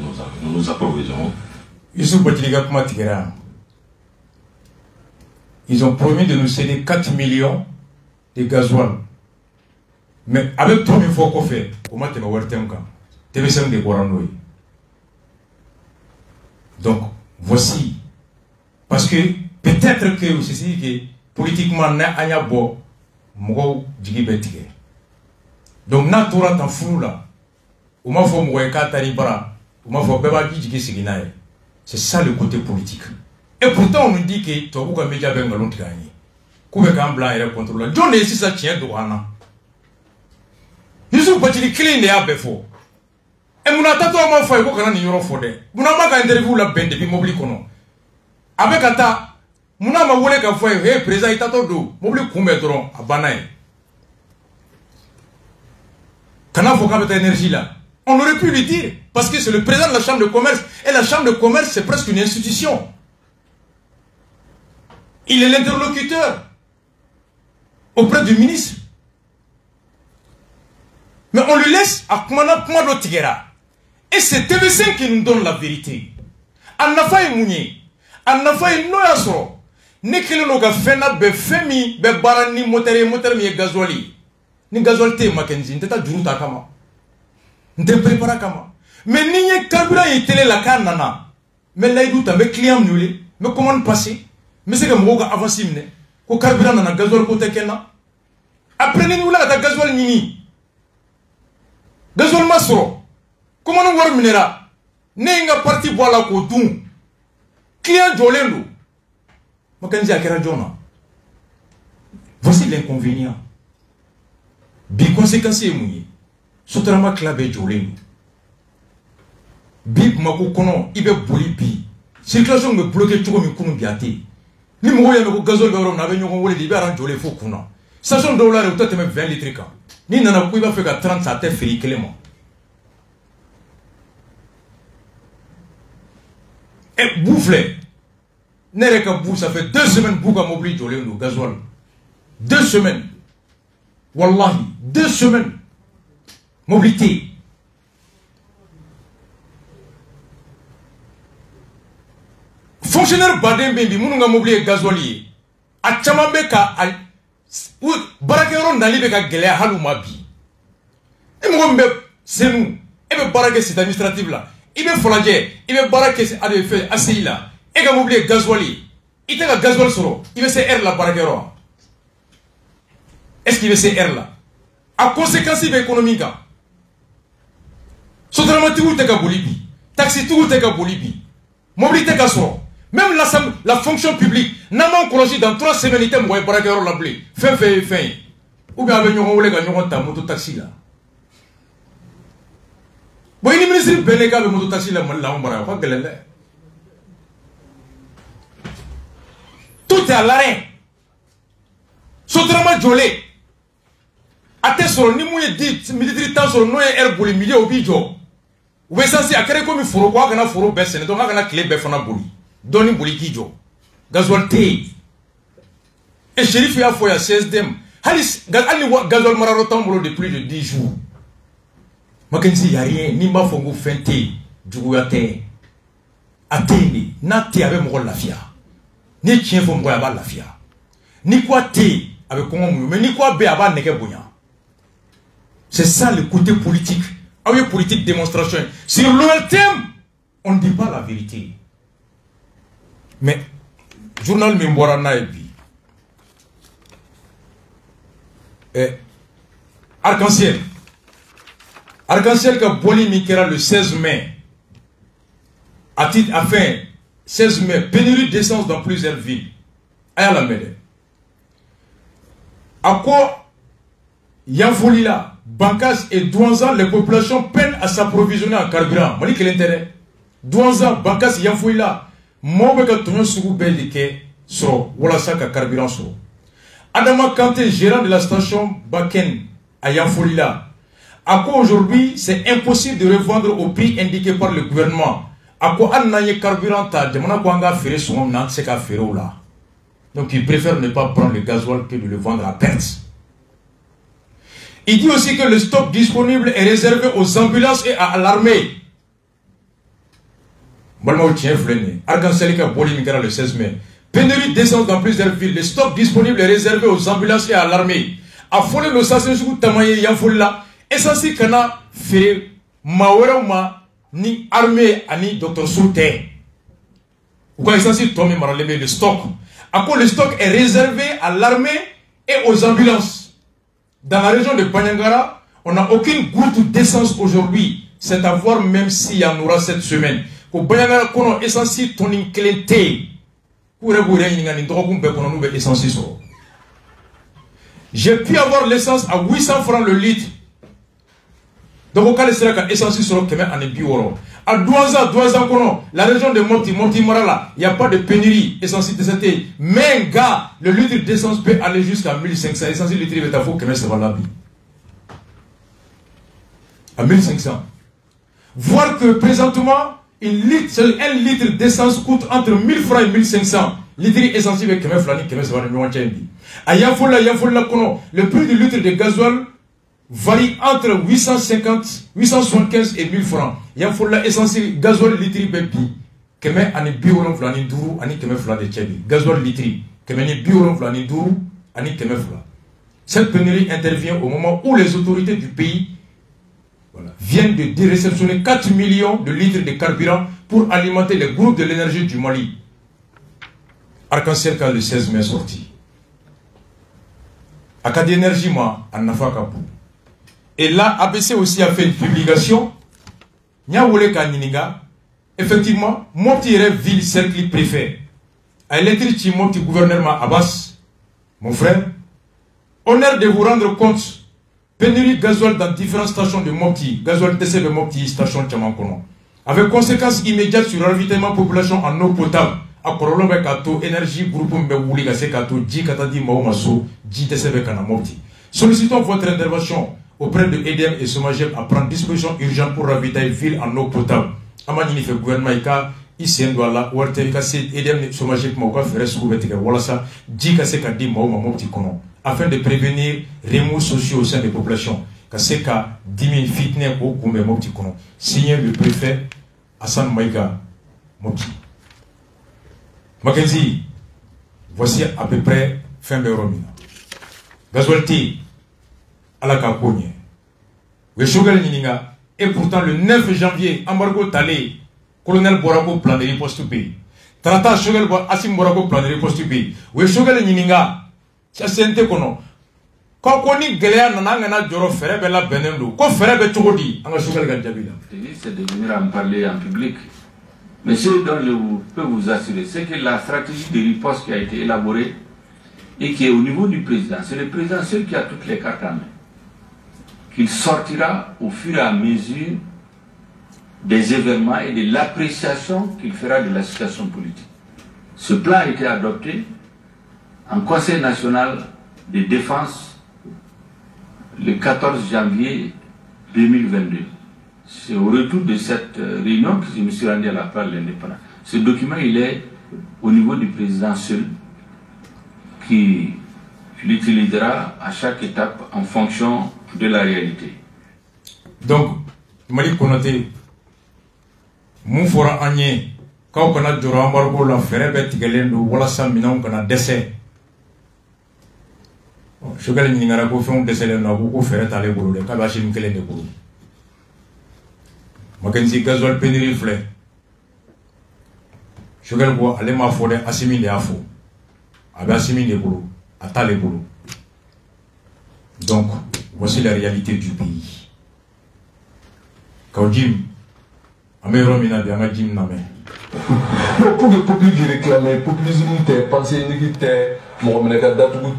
nous nous approvisionnons. Ils ont promis de nous céder 4 millions de gasoil. Mais avec tout le faut qu'on fait, comment tu vas faire des Boranoï. Donc, voici. Parce que peut-être que c'est que politiquement, n'a rien bon, moi, je vais donc, n'a pas de fou là. Ou m'a fait mourir Kataribara, ou m'a fait Beba Gigi Siginae. C'est ça le côté politique. Et pourtant, on nous dit que tu as beaucoup de médias qui ont gagné. Comme un blanc et le contrôle. John est ici, ça tient de Wana. Ils sont pas les clés de Abefo. Et mon attaque à ma foi, il faut qu'on ait une eurofode. Mon amant a interviewé la bande depuis Mobili Kono. Avec Ata, mon amant voulait qu'à foi, et présent est à todo, Mobili Koumetron, à Banaï. Quand on a cette énergie là, on aurait pu lui dire, parce que c'est le président de la chambre de commerce, et la chambre de commerce, c'est presque une institution. Il est l'interlocuteur auprès du ministre. Mais on lui laisse à Kumano Tigera. Et c'est TV5 qui nous donne la vérité. Anafa et Mounié, Anafa et Noyasoro, Nekele ga fena be femi be barani moteur mi gazoli. Ni gazole te Mackenzie, n'était pas juruta kama. N'était prépara kama. Mais ni carburant et télé la canana. Mais là il doute avec client nulé. Mais comment passer? Mais c'est que moi ga avancé mne. Ko carburant na gazole ko tekena. Après ni wula ta gazole nini. Gazole masro. Comment on va minera? N'enga parti voilà ko dun. Client jolendo. Mackenzie a kera jona. Voici l'inconvénient. Bi conséquence est mouillé. Sotrama clave jolendo. Bi mako kono ibe boli bi. Circulation me bloqué tout comme kunu biate. Ni mo ya me gazole be rom na be nyoko wole di be ran jolé fo kuna. Station dollar ou peut-être même 20 litres kan. Ni nana ko iba fait ka 30 ça te fait clément. Et bouffle. Nereka bou ça fait 2 semaines bouga mobili jolé no gasoil. 2 semaines. Wallahi, 2 semaines. Mobilité. Fonctionnaire Badem Bembi, Mounga Mobili gasoilier. A Chamambeka, Barakero Nalibeka Gelea Halumabi. Et Mouambe, c'est nous. Et le Baraké, c'est administratif là. Il est Folagé, il est Baraké, c'est fait assez là. Et le Mobili gasoilier. Il est gasoil solo. Il veut se R la Barakero. Est-ce qu'il veut se R là? A conséquence économique. Sotrama tout est Bolibi. Taxi tout est Bolibi. Mobilité gasoil. Même la fonction publique, n'a pas encouragé dans 3 semaines, il m'a dit la blé. Fin. Ou bien avec nous, on a moto taxi là. Bon, il y a une ministre Benega avec moto taxi là, on tout est à l'arrêt. Sotrama Jolé. Ate sur ni mouye dit, militaire temps sur nous et air pour les milieux au bidjo. Ou bien ça, c'est à quel comme il faut quoi qu'on a foro baisse, donc on a clé beffona bouli. Doni Bolikijo, gasoil T. Et shérif a fait à 16 dem. Halis, gasoil mararotan de plus de 10 jours. Mackenzie, il n'y a rien, ni ma fongo fente, du gouyate. Atene, na te avec mon la fia. Ni tien fongo à la fia. Ni quoi te avec comment mais ni quoi be à neke bouya. C'est ça le côté politique. Ah oui, politique démonstration. Sur le thème, on ne dit pas la vérité. Mais, journal Mimborana et puis, Arc-en-Ciel. Arc-en-Ciel que Boli Mikera le 16 mai. À titre, enfin, 16 mai, pénurie d'essence dans plusieurs villes. Aïe la mêlée. À quoi Yanfolila, Bankas et Douanza, les populations peinent à s'approvisionner en carburant. Mali quel intérêt? Douanza, Bankas, Yanfouila, Mobeka Tonyo Sougou Belike, so, voilà ça ka carburant so. Adama Kanté, gérant de la station Baken à Yanfouila. À quoi aujourd'hui, c'est impossible de revendre au prix indiqué par le gouvernement. À quoi Annaye carburant ta demanda Kwanga Ferré son nom, c'est qu'à Ferré là. Donc il préfère ne pas prendre le gasoil que de le vendre à perte. Il dit aussi que le stock disponible est réservé aux ambulances et à l'armée. Arkansalika Bolimikara le 16 mai. Pénurie d'essence dans plusieurs villes. Le stock disponible est réservé aux ambulances et à l'armée. A folle le sassensu tamaye yanfolla. Essence kana fait mawerama ni armée ani docteur Souté. Ou quand essence tombe maralebe le stock. À quoi le stock est réservé à l'armée et aux ambulances. Dans la région de Banyangara, on n'a aucune goutte d'essence aujourd'hui. C'est à voir même s'il y en aura cette semaine. Au Banyangara, on a essence toning clété. J'ai pu avoir l'essence à 800 francs le litre. Donc, au cas de cela, essence sur le Kemen en Ebioro. À Douanza, la région de Monti Marala, il n'y a pas de pénurie essentielle de cette. Mais, gars, le litre d'essence peut aller jusqu'à 1500. Essentiel litre de Tafo, Kemen, ça va là. À 1500. Voir que présentement, un litre d'essence coûte entre 1000 francs et 1500. Litre essentiel avec Kemen Flani, Kemen, ça va nous manquer. À Yafola, le prix du litre de gasoil varie entre 875 et 1000 francs. Il y a essentiel gasoil litre bébi. Kemen ani biolon flani duru ani kemen fla de tchebi. Gasoil litre. Kemen ni biolon flani duru ani kemen fla. Cette pénurie intervient au moment où les autorités du pays viennent de réceptionner 4 millions de litres de carburant pour alimenter les groupes de l'énergie du Mali. Arc-en-ciel quand le 16 mai sorti. Akadi Énergie moi en Nafakapou. Et là, ABC aussi a fait une publication. Effectivement, mon petit rêve ville cercle préfet. À l'électricité, mon petit gouvernement Abbas, mon frère, honneur de vous rendre compte. Pénurie gasoil dans différentes stations de Mopti, gasoil TC de Mopti, station Tchamankono. Avec conséquences immédiates sur le ravitaillement population en eau potable. À Korolombe Kato, énergie, groupe Mbewuli Gase Kato, Dji Katadi Maomaso, Dji TCB Kana Mopti. Sollicitons votre intervention auprès de EDM et Somagep à prendre disposition urgente pour ravitailler ville en eau potable. Amanini fait gouvernement Ika, Isen Douala, Ouarte Kase, EDM et Somagep Mauka Feres Kouvetika, Walasa, Dji Kase Kadi Maoma Mopti Kono. Afin de prévenir les remous sociaux au sein des populations. Kaseka, Dimi Fitne, Okume Mopti Kono. Signé le préfet Hassan Maïga Mopti. Mackenzie, voici à peu près fin de Romina. Gazoalti, à la Kakogne. Et pourtant, le 9 janvier, embargo Talé, colonel Borago plan de riposte du pays. Trata Shogel Asim Borago plan de riposte du pays. Shogel Nininga, Chassente Kono. Quand on dit Galéa Nanangana Joro Ferebella Benendo, quand Ferebe Togodi, en Shogel Gadjabila. C'est de venir en parler en public. Mais ce dont je peux vous assurer, c'est que la stratégie de riposte qui a été élaborée et qui est au niveau du président, c'est le président seul qui a toutes les cartes en main. Qu'il sortira au fur et à mesure des événements et de l'appréciation qu'il fera de la situation politique. Ce plan a été adopté en Conseil national de défense le 14 janvier 2022. C'est au retour de cette réunion que je me suis rendu à la place de l'indépendance. Ce document, il est au niveau du président seul, qui l'utilisera à chaque étape en fonction de la réalité. Donc, Malik Konaté, mon fora agné, quand on a du embargo, la ferebe tigelendo, voilà ça, maintenant qu'on a décès. Je vais vous dire que vous décès, vous ferez aller pour le cabachin que les nébous. Mackenzie gasoil pénurie flé. Je vais vous aller ma forêt assimiler à faux. Avec assimiler boulot, à taler boulot. Donc, voici la réalité du pays. Quand Jim, Améromina de Amadjim Namé. Pour le peuple qui réclame, le populisme, penser que Mohamed Datou,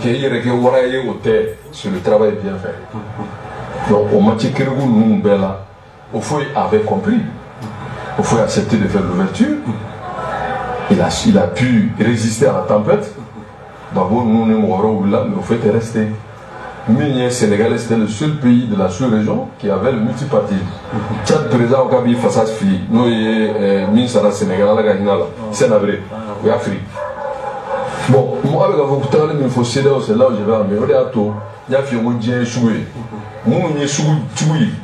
sur le travail bien fait. Donc, au match Kérigou, nous, Ofoy avait compris. Ofoy a accepté de faire l'ouverture. Il a pu résister à la tempête. D'abord, nous, mais Ofoy était resté. Mais Sénégal, c'était le seul pays de la sous-région qui avait le multipartisme. Tchad, président, au Kabi, face à ce fille, nous, il y a Sénégal, c'est navré, oui, Afrique. Bon, moi, avec vous, il faut c'est là où je vais amener. Il y a fait un bien joué. Nous, il y a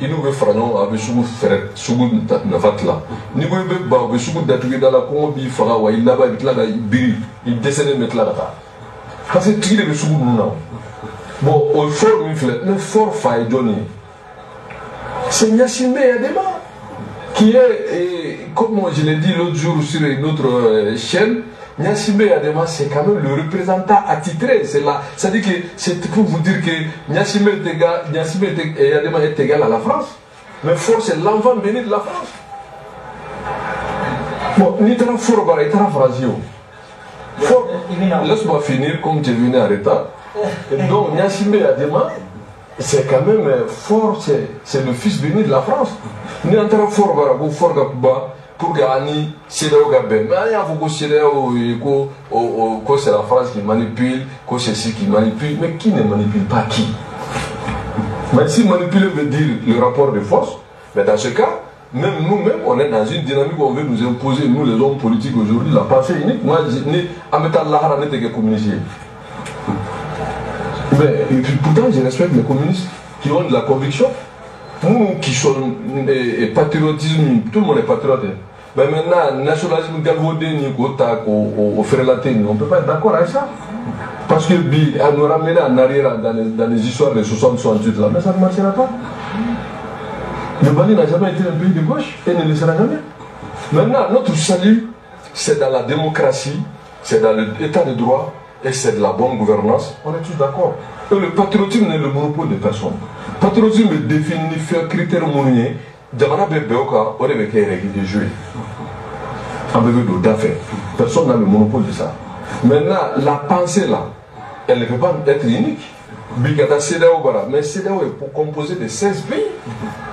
il nous veut faire non, avec Sougou Ferret, Sougou Navatla. Nous voulons Sougou d'attirer dans la Congo, il fera, il là-bas, il décède de mettre là-bas. Parce que tu es le Sougou non. Bon, au fort, le fort faille donné. C'est Niassimbe Adema, qui est, comme je l'ai dit l'autre jour sur une autre chaîne, Niassimbe Adema, c'est quand même le représentant attitré. C'est-à-dire que c'est pour vous dire que Niassimbe Adema est égal à la France. Mais fort, c'est l'enfant béni de la France. Bon, ni très fort, il est très fragile. Fort, laisse-moi finir comme tu es venu en retard. Donc, Niassimbe Adema, c'est quand même fort, c'est le fils béni de la France. Ni en train fort, pour gagner, c'est le Gabin. Mais il y a beaucoup de c'est la France qui manipule, que c'est ce qui manipule. Mais qui ne manipule pas qui? Mais si manipuler veut dire le rapport de force, mais dans ce cas, même nous-mêmes, on est dans une dynamique où on veut nous imposer, nous les hommes politiques aujourd'hui, la pensée unique. Moi, je n'ai pas communiqué. Mais et puis, pourtant, je respecte les communistes qui ont de la conviction. Nous qui sommes patriotisme, tout le monde est patriote. Mais maintenant, nationalisme galvaudé, au frélaté, on ne peut pas être d'accord avec ça. Parce que à nous ramener en arrière dans les histoires de 60-68 là, mais ça ne marchera pas. Le Mali n'a jamais été un pays de gauche et ne le sera jamais. Maintenant, notre salut, c'est dans la démocratie, c'est dans l'état de droit, et c'est de la bonne gouvernance, on est tous d'accord. Et le patriotisme n'est le monopole de personne. Le patriotisme définit, fait critère mounier, Damana Bebeoka, on est avec les règles de jouer. Personne n'a le monopole de ça. Maintenant, la pensée là, elle ne peut pas être unique. Bigada CEDEAO, mais CEDEAO est composé de 16 pays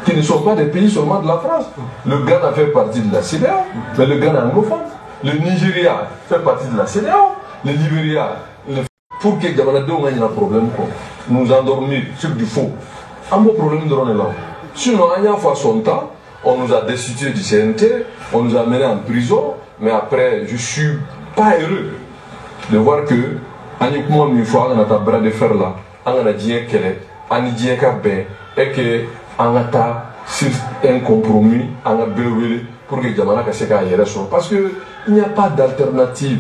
qui ne sont pas des pays seulement de la France. Le Ghana fait partie de la CEDEAO, mais le Ghana anglophone. Le Nigeria fait partie de la CEDEAO. Le Libéria, pour que Gabanado ait un problème, nous endormir sur du faux. Un bon problème de l'on est là. Sinon, à une fois son temps, on nous a destitués du CNT, on nous a menés en prison, mais après, je ne suis pas heureux de voir que, uniquement une fois, on a un bras de fer là, on a dit qu'elle est, on a dit qu'elle et qu'on a sur un compromis, on a besoin pour que Gabanaka se caille. Parce qu'il n'y a pas d'alternative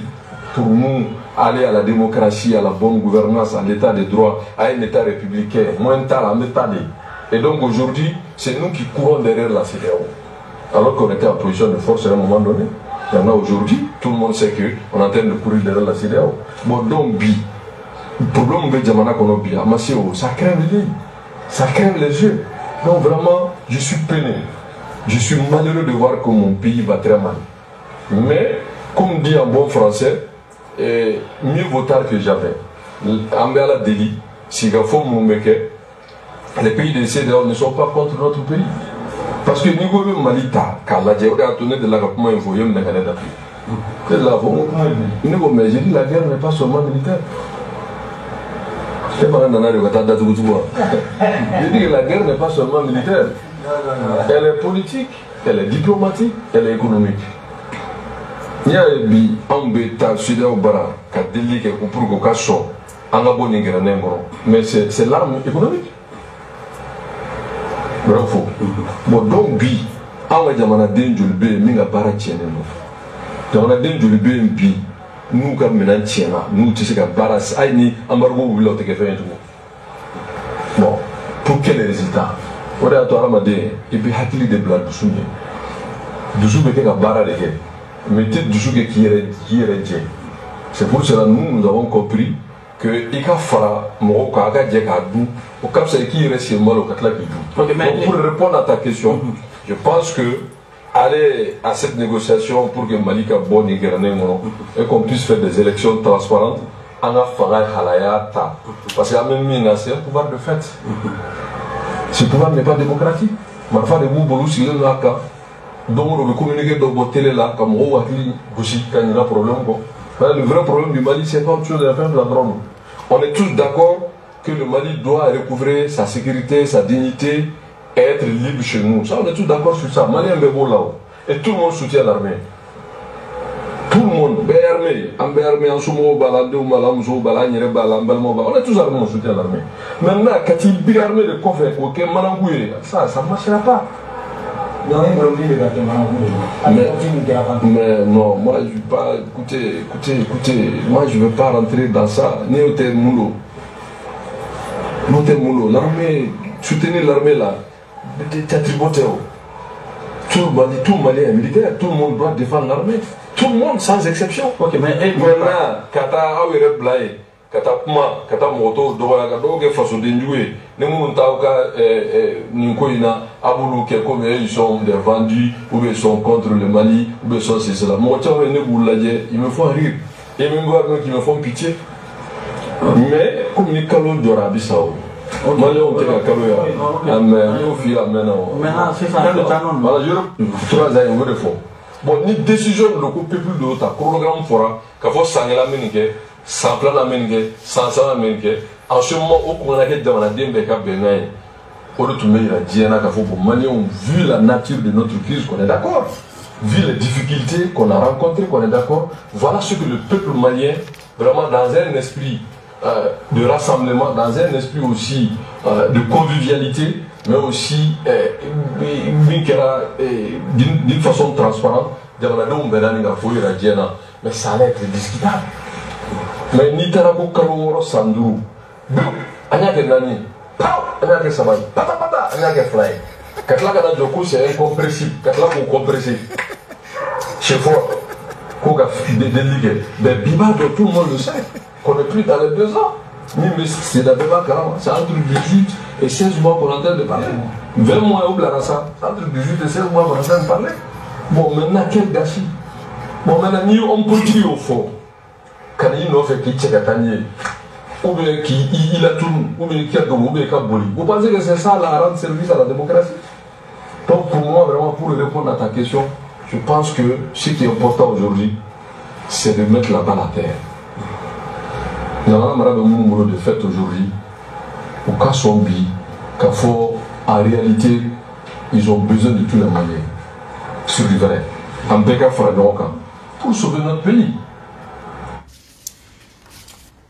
pour nous aller à la démocratie, à la bonne gouvernance, à l'état de droit, à un état républicain, moins tard, à l'état de... Et donc aujourd'hui, c'est nous qui courons derrière la CEDEAO. Alors qu'on était en position de force à un moment donné. Maintenant aujourd'hui, tout le monde sait qu'on est en train de courir derrière la CEDEAO. Bon, donc, le problème de Djamana Konobi, ça crève les yeux. Ça crève les yeux. Donc vraiment, je suis peiné. Je suis malheureux de voir que mon pays va très mal. Mais, comme dit en bon français, mieux vaut tard que jamais. Ambela Deli, Sigafo Moumeke, les pays de CEDEAO ne sont pas contre notre pays. Parce que niveau de Malita, car la Djéoué a tourné de la rapement envoyé une mécanique d'Afrique. Mais j'ai dit la guerre n'est pas seulement militaire. J'ai dit que la guerre n'est pas seulement militaire. Elle est politique, elle est diplomatique, elle est économique. Il y a des embêtements au bara, pour mais c'est l'arme économique. Bravo. Bon, donc, bi, on a dit que nous avons dit que nous avons dit que nous avons dit que nous avons dit que bon, pour quel résultat? On a dit que nous avons dit que nous avons dit que nous avons dit mettez du joug qui est dit. C'est pour cela que nous avons compris que Ika Fara, Moroka, Djekadou, au Cap qui reste mal au Katlaki. Donc pour répondre à ta question, je pense que aller à cette négociation pour que Malika bonne et qu'on puisse faire des élections transparentes, an ka fanga halaya ta parce que an bɛ min na c'est un pouvoir de fait. Ce pouvoir n'est pas démocratique. Marifa de b'u bolo u sigilen don a kan donc o bɛ communiqué dɔ bɔ télé la ka mɔgɔw hakili gosi ka ɲinɛ problème kɔ. Le vrai problème du Mali c'est pas autre chose de la fin de la drone. On est tous d'accord que le Mali doit recouvrer sa sécurité, sa dignité et être libre chez nous. Ça, on est tous d'accord sur ça. Mali est beau là-haut. Et tout le monde soutient l'armée. Tout le monde, on est armé, on est armé, on est tous armés, on soutient l'armée. Maintenant, quand il est armé de coffre, ça ne marchera pas. Mais non, moi je ne veux pas, écoutez, moi je ne veux pas rentrer dans ça. L'armée, soutenir l'armée là, c'est tributé. Tout le Mali est militaire, tout le monde doit défendre l'armée. Tout le monde sans exception. Ok, mais maintenant, Kata Awere Blaye, Kata Puma, Kata Moto, Doga Faso Denjoué, Nemou Ntauka, Ninkoina, Aboulou, comme ils sont des vendus, ou ils sont contre le Mali, ou ils sont c'est cela. Moi, il me font rire. Et même moi, qui me font pitié. Mais, comme les Kalo d'Orabissao, Malais ont été à Kalo, mais au fil à maintenant. Maintenant, c'est ça. Voilà, je 3 ans, de fond. Bon, ni décision de le peuple de l'autre, chronogramme fera, qu'il faut s'en aller à Ménique, sans plan à Ménique, sans ça à Ménique. En ce moment, on a été dans la Dembeka Benaï, on a tout mis la Diana Kafo pour Mali, on vu la nature de notre crise, qu'on est d'accord. Vu les difficultés qu'on a rencontrées, qu'on est d'accord. Voilà ce que le peuple malien, vraiment dans un esprit de rassemblement, dans un esprit aussi de convivialité, mais aussi d'une façon transparente, mais ça allait être discutable. Mais ni Tarako Kaloro Sandou, Anyake Nani, Anyake Sabay, Pata, Anyake Fly. Katlaka Joko, c'est incompressible, Katlaka compressible. Chez Fort, Koga délégué. Mais Biba, tout le monde le sait, qu'on n'est plus dans les 2 ans. Mais c'est d'abord carrément, c'est entre 18 et 16 mois qu'on est en train de parler. 20 mois au Blarassa, entre 18 et 16 mois qu'on est en train de parler. Bon, maintenant, quel gâchis. Bon, maintenant, ni on peut dire au fond, quand il n'a fait qu'il tient à Tanier, ou bien qu'il a tout, ou bien qu'il a tout, ou bien qu'il a boli. Vous pensez que c'est ça la rendre service à la démocratie? Donc, pour moi, vraiment, pour répondre à ta question, je pense que ce qui est important aujourd'hui, c'est de mettre la balle à terre. Il y a un de fait aujourd'hui, au cas sombi, en réalité, ils ont besoin de tous les moyens, sur le vrai, en béca Fradonka, pour sauver notre pays.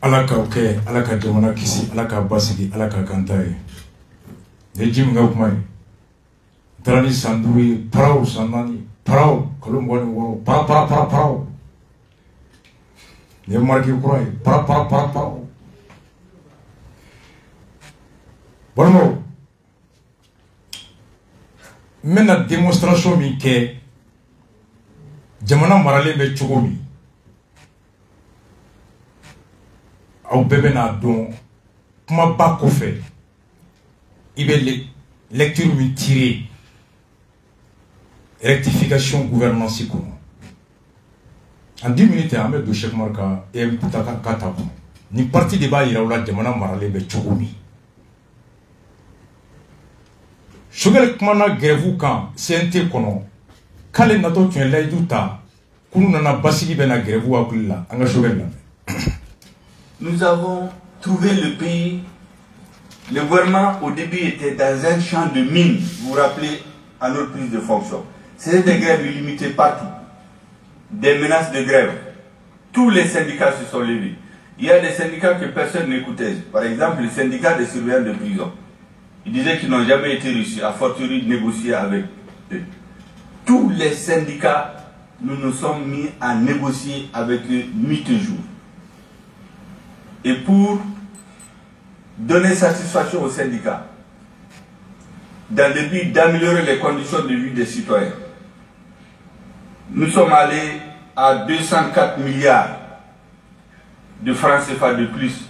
Alaka ok, alaka jamana kisi, alaka basiki, alaka kantai. Les Jim Gaupmai, Drani Sandoui, Prao Sanani, Prao, Colombo, Prao. Les marqués croient, Prao. Bon, mais la démonstration que jamana marale be chogomi. Au bébé n'a donc, comment pas qu'on fait, il y a les lectures tirées, rectification gouvernance. En 10 minutes, on met de chèque marquant et un putaka katako. Ni parti débat, il y a la demande marale be chogomi. Choguel kumana grève quand CNT kono, kale nato tu es là du ta, kunu nana basiki bena grève ou akula, anga choguel. Nous avons trouvé le pays. Le gouvernement au début était dans un champ de mines. Vous vous rappelez à notre prise de fonction. C'était des grèves illimitées partout. Des menaces de grève. Tous les syndicats se sont levés. Il y a des syndicats que personne n'écoutait. Par exemple, le syndicat des surveillants de prison. Ils disaient qu'ils n'ont jamais été reçus, à fortiori de négocier avec eux. Tous les syndicats, nous nous sommes mis à négocier avec eux nuit et jour. Et pour donner satisfaction aux syndicats, dans le but d'améliorer les conditions de vie des citoyens, nous sommes allés à 204 milliards de francs CFA de plus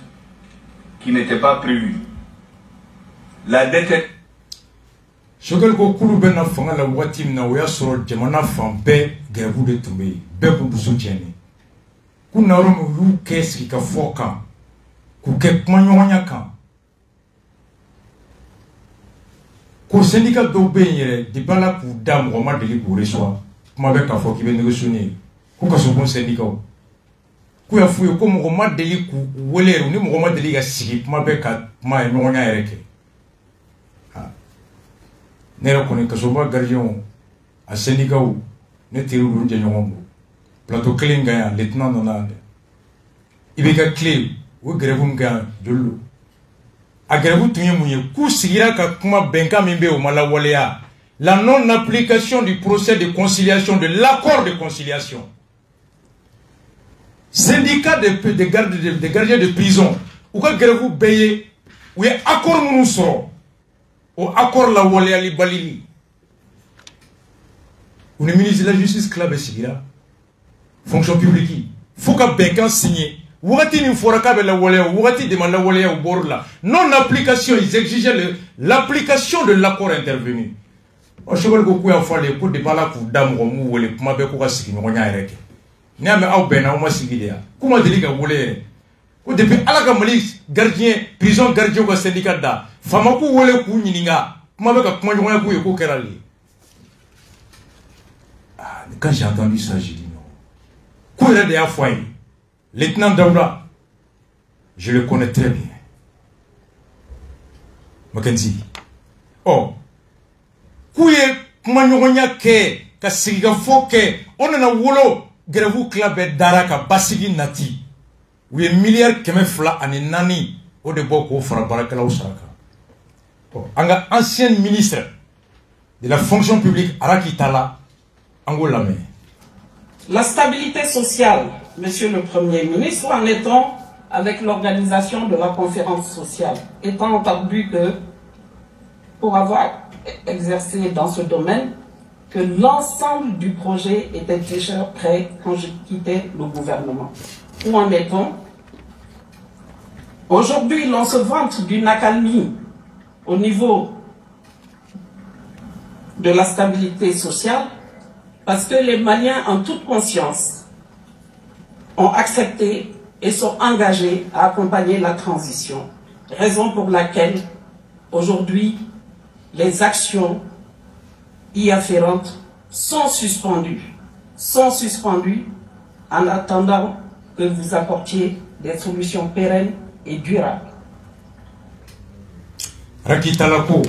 qui n'étaient pas prévus. La dette est... Choguel ko kulu bena fanga la wati na oya soro jamana fambe grève de tomber be ko soutieni ku naru mu ke sigi ka foka ku ke kuma ɲɔgɔnya kan ko syndicat dɔw bɛ yen yɛrɛ de b'a la k'u da mɔgɔ ma deli k'u reçoit kuma bɛ k'a fɔ k'i bɛ négocier k'u ka so kun syndicat k'u y'a f'u ye ko mɔgɔ ma deli k'u wele yɛrɛ ni mɔgɔ ma deli ka sigi kuma bɛ ka kuma ye ɲɔgɔnya yɛrɛ kɛ ne yɛrɛ kɔni kasoba gardien a syndicat ne teriw olu jɛ ɲɔgɔn bolo plateau kelen kan yan lieutenant nana yan dɛ i b'i ka clé o grève min kan yan joli don a grève tun ye mun ye k'u sigira ka kuma bɛnkan min bɛ yen o ma lawaleya la non application du procès de conciliation de l'accord de conciliation syndicat de gardiens de prison u ka grève bɛɛ ye u ye accord minnu sɔrɔ o accord lawaleyali balili u ni ministre de la justice tila bɛ sigira fonction publique fo ka bɛnkan signé wagati min fɔra k'a bɛ lawaleya wagati de ma lawaleya o bɔr'o la non application ils exigeaient l'application de l'accord intervenu o Choguel ko k'u y'a fɔ ale ye ko de b'a la k'u da mɔgɔ m'u wele kuma bɛɛ ko ka sigi ɲɔgɔnya yɛrɛ kɛ n'i y'a mɛn aw bɛnna aw ma sigi de yan k'u ma deli ka wele yɛrɛ ko depuis ala ka Mali gardien prison gardien ka syndicat da fama k'u wele k'u ɲininka kuma bɛ ka kuma ɲɔgɔnya k'u ye k'o kɛra le quand j'ai entendu ça j'ai dit non k'u yɛrɛ de y'a fɔ a ye lieutenant Daouda je le connais très bien Mackenzie oh k'u ye kuma ɲɔgɔnya kɛ ka sigikafɔ kɛ o nana wolo grève tila bɛɛ dara ka basigi nati u ye miliyari 204 o de bɔ k'o fara baarakɛlaw sara kan an ka ancien ministre de la fonction publique Araki Tala an k'o lamɛn. La stabilité sociale, Monsieur le Premier ministre, où en est-on avec l'organisation de la conférence sociale, étant entendu que pour avoir exercé dans ce domaine, que l'ensemble du projet était déjà prêt quand je quittais le gouvernement. Où en est-on? Aujourd'hui, l'on se vante d'une accalmie au niveau de la stabilité sociale parce que les Maliens, en toute conscience, ont accepté et sont engagés à accompagner la transition. Raison pour laquelle, aujourd'hui, les actions y afférentes sont suspendues en attendant que vous apportiez des solutions pérennes et durables. Rakitalako,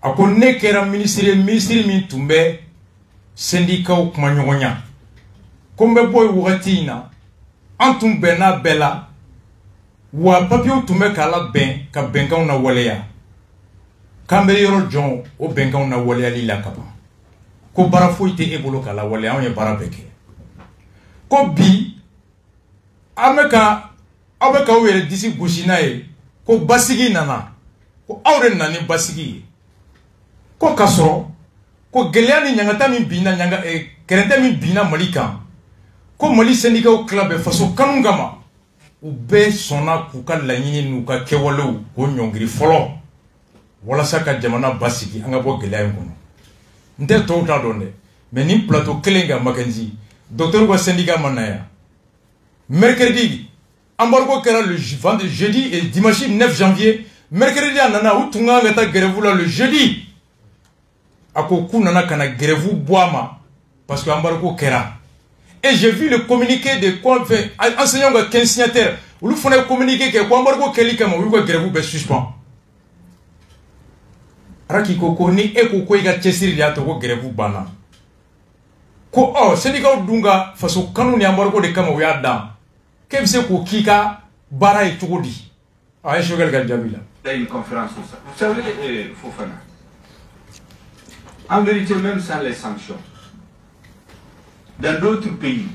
ako ne kera ministre min tumbe syndicat ou kuma ɲɔgɔnya ko n bɛ bɔ yen wagati in na an tun bɛnna bɛɛ la wa papiyew tun bɛ k'a labɛn ka bɛnkanw lawaleya k'an bɛ yɔrɔ jɔn o bɛnkanw lawaleyali la ka ban ko baara foyi tɛ e bolo k'a lawaleya anw ye baara bɛɛ kɛ ko bi aw bɛ k'aw yɛrɛ disi gosi n'a ye ko basigi nana ko aw de nana ni basigi ye ko k'a sɔrɔ ko gɛlɛya ni ɲangata min binna kɛrɛntɛ min binna Mali kan ko Mali syndicat tila bɛɛ faso kanu kama u bɛɛ sɔnna k'u ka laɲini n'u ka kɛwalew k'o ɲɔngiri fɔlɔ walasa ka jamana basigi an ka bɔ gɛlɛya in kɔnɔ n tɛ tɔw t'a dɔn dɛ mais ni plateau kelen kan Mackenzie docteur ka syndicat ma na yan mercredi embargo kɛra le jeudi et dimanche 9 janvier mercredi a nana u tun kan ka taa grève la le jeudi a ko k'u nana ka na grève bɔ a ma parce que embargo kɛra et j'ai vu le communiqué de enseignants ka 15 signataires olu fana ye communiqué kɛ ko embargo kɛli kama u y'u ka grève bɛɛ suspend Araki ko ni e ko i ka cɛsiri de y'a to ko grève banna ko syndicat dun ka faso kanu ni embargo de kama u y'a dan k'e bɛ se k'o k'i ka baara ye cogo di a ye Choguel ka jaabi la. Il y a une conférence sur ça. Vous savez, Fofana, en vérité, même sans les sanctions, dans d'autres pays,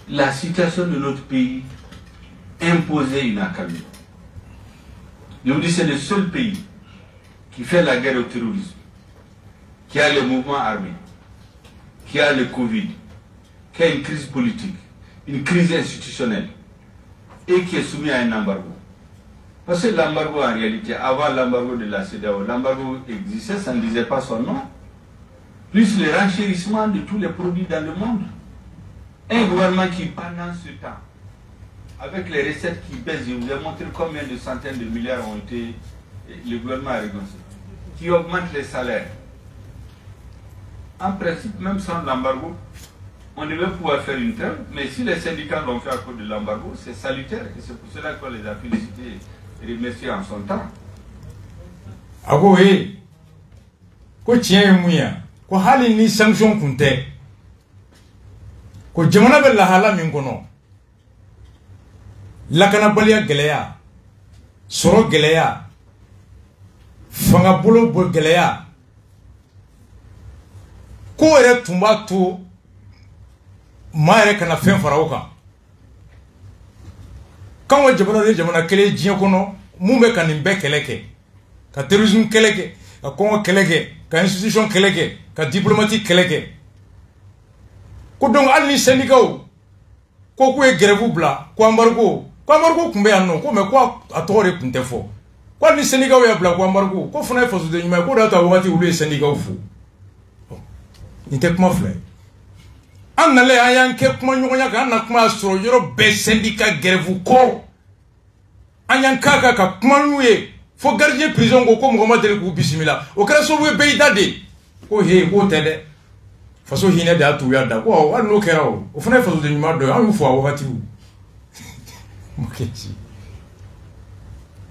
la situation de notre pays imposait une accalmie. Je vous dis, c'est le seul pays qui fait la guerre au terrorisme, qui a les mouvements armés, qui a le Covid, qui a une crise politique, une crise institutionnelle, et qui est soumis à un embargo. Parce que l'embargo, en réalité, avant l'embargo de la CEDEAO, l'embargo existait, ça ne disait pas son nom. Plus le renchérissement de tous les produits dans le monde. Un gouvernement qui, pendant ce temps, avec les recettes qui baissent, je vous ai montré combien de centaines de milliards ont été, le gouvernement a renoncé, qui augmente les salaires. En principe, même sans l'embargo, on devait pouvoir faire une trêve, mais si les syndicats l'ont fait à cause de l'embargo, c'est salutaire, et c'est pour cela qu'on les a félicités et remerciés en son temps. Ago he, ko tiɲɛ mun ya, ko hali ni sanction kun tɛ, ko jamana bɛ lahala min kɔnɔ, lakanabaliya gɛlɛya, sɔrɔ gɛlɛya, fangabolo gɛlɛya, ko yɛrɛ tun b'a to maa yɛrɛ kana fɛn fara o kan. K'anw ka jamana de jamana kelen diɲɛ kɔnɔ mun bɛ ka nin bɛɛ kɛlɛ kɛ, ka terrorisme kɛlɛ kɛ, ka kɔngɔ kɛlɛ kɛ, ka institution kɛlɛ kɛ, ka diplomatie kɛlɛ kɛ. Ko donc hali ni syndicats ko k'u ye grève bila, ko embargo tun bɛ yan nɔ, ko mais ko a tɔgɔ de tun tɛ fɔ. Ko hali ni syndicats y'a bila ko embargo, ko fana ye fasoden ɲuman ye, ko de y'a to a wagati olu ye syndicats fo. Nin tɛ kuma fila ye. An nalen an y'an kɛ kuma ɲɔgɔnya kan, an na kuma sɔrɔ yɔrɔ bɛɛ syndicat grève kɔ. An y'an k'a ka kuma n'u ye. Fo gardien prison ko mɔgɔ ma deli k'u bisimila. O kɛra sababu ye bɛɛ y'i da de. Ko he, k'o tɛ dɛ. Faso hinɛ de y'a to u y'a da. Ko hali n'o kɛra o fana ye fasoden ɲuman dɔ ye. An y'u fo a wagati o.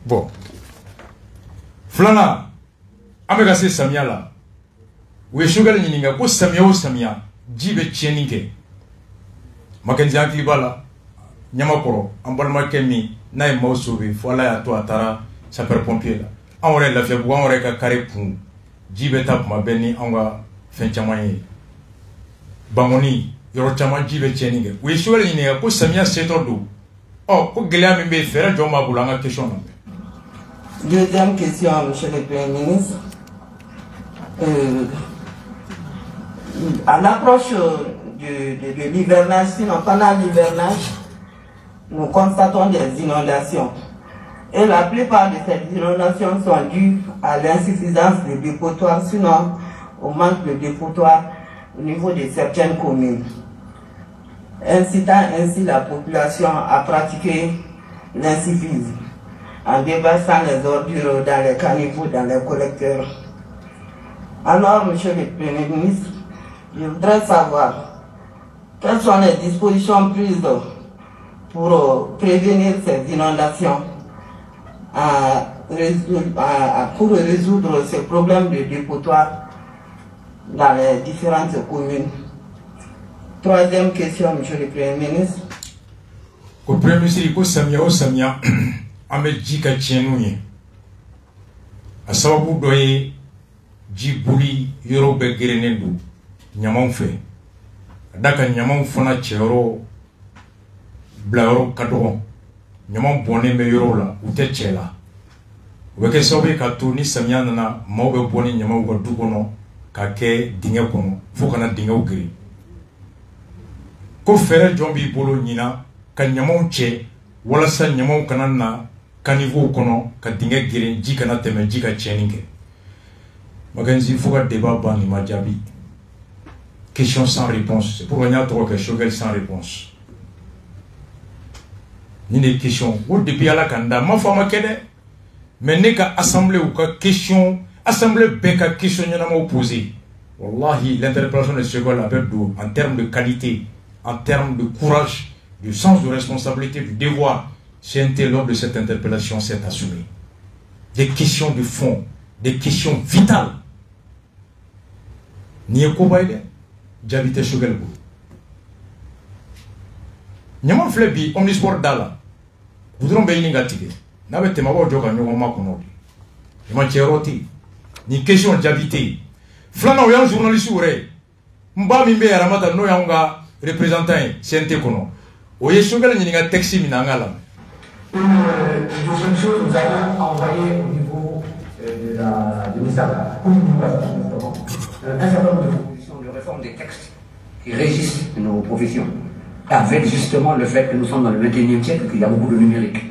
Bon. Filanan, an bɛ ka se samiya la. U ye Choguel ɲininka ko samiya o samiya ji bɛ tiɲɛni kɛ. Mackenzie an hakili b'a la. Ɲamakɔrɔ, an balimakɛ min n'a ye maaw sauver fo Ala y'a to a taara sapeur pompier la. An yɛrɛ Lafiyabugu, an yɛrɛ ka carré kun ji bɛ taa kuma bɛɛ ni an ka fɛn caman ye. Bangoni yɔrɔ caman ji bɛ tiɲɛni kɛ. U ye Choguel ɲininka ko samiya setɔ don. Ko gɛlɛya min bɛ yen fɛɛrɛ jɔn b'a bolo an ka question na. Deuxième question, monsieur le Premier ministre. À l'approche de l'hivernage, sinon pendant l'hivernage, nous constatons des inondations. Et la plupart de ces inondations sont dues à l'insuffisance de dépotoirs, sinon au manque de dépotoirs au niveau de certaines communes, incitant ainsi la population à pratiquer l'incivisme en déversant les ordures dans les caniveaux, dans les collecteurs. Alors, monsieur le Premier ministre, je voudrais savoir quelles sont les dispositions prises pour prévenir ces inondations, pour résoudre ces problèmes de dépotoir dans les différentes communes. Troisième question, monsieur le Premier ministre. Le Premier ministre, il faut samia, Amedjika Tchenouye. A sababu doye Djibouli Yoro Begerenendo, Nyaman fait. Daka Nyaman Fona Tchero Blaoro Kadoron. Nyaman Bonne Meyoro la, ou Tetchela. Weke Sobe Kato ni Samia Nana, Maube Boni Nyaman Wadukono, Kake Dingakono, Fokana Dingaugri. Ko fere Jombi Bolo Nina, ka Nyaman Che, Walasa Nyaman Kanana, Kanivo Kono, ka Dinga Girin, Jikana Teme, Jika Cheninge. Maganzi Foka débat Bani Madjabi. Question sans réponse. C'est pour venir trop que Choguel sans réponse. Ni des questions. Ou depuis à la Kanda, ma femme kene. Mais n'est qu'à assemblée ou qu'à question, assemblée beka question y'en a opposé. Wallahi, l'interpellation de Choguel avec d'eau, en termes de qualité, en termes de courage, du sens de responsabilité, du devoir, c'est lors de cette interpellation, c'est assumé. Des questions de fond, des questions vitales. Ni Kobaïde, j'habite Choguel. Nyaman flebi, omnisport dala. Voudrons bayer négatif. N'avez pas de joke à nous, on m'a connu. Je m'en tire roti. Ni question d'habiter. Flana ou un journaliste ou ré. Mba mimbe à ramata no yanga représentant CNT kono. Oye Choguel n'y a taxi minangala. Deuxième chose, nous allons envoyer au niveau du ministère de la Communication un certain nombre de propositions de réforme des textes qui régissent nos professions, avec justement le fait que nous sommes dans le 21e siècle, qu'il y a beaucoup de numérique.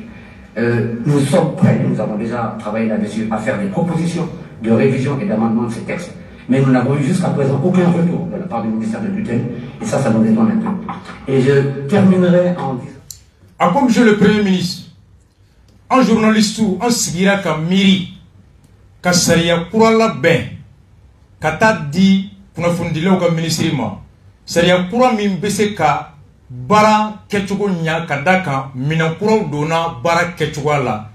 Nous sommes prêts, nous avons déjà travaillé là-dessus, à faire des propositions de révision et d'amendement de ces textes. Mais nous n'avons eu jusqu'à présent aucun retour de la part du ministère de tutelle, et ça nous étonne un peu. Et je terminerai en disant... Comme monsieur le Premier ministre, un journaliste ou un sigira ka miri, ka saria kurala ben, ka ta di kunafundilew ka ministre ma, saria kura min bese ka bara kechugo nya ka daka minan kuraw dona bara kechugo la,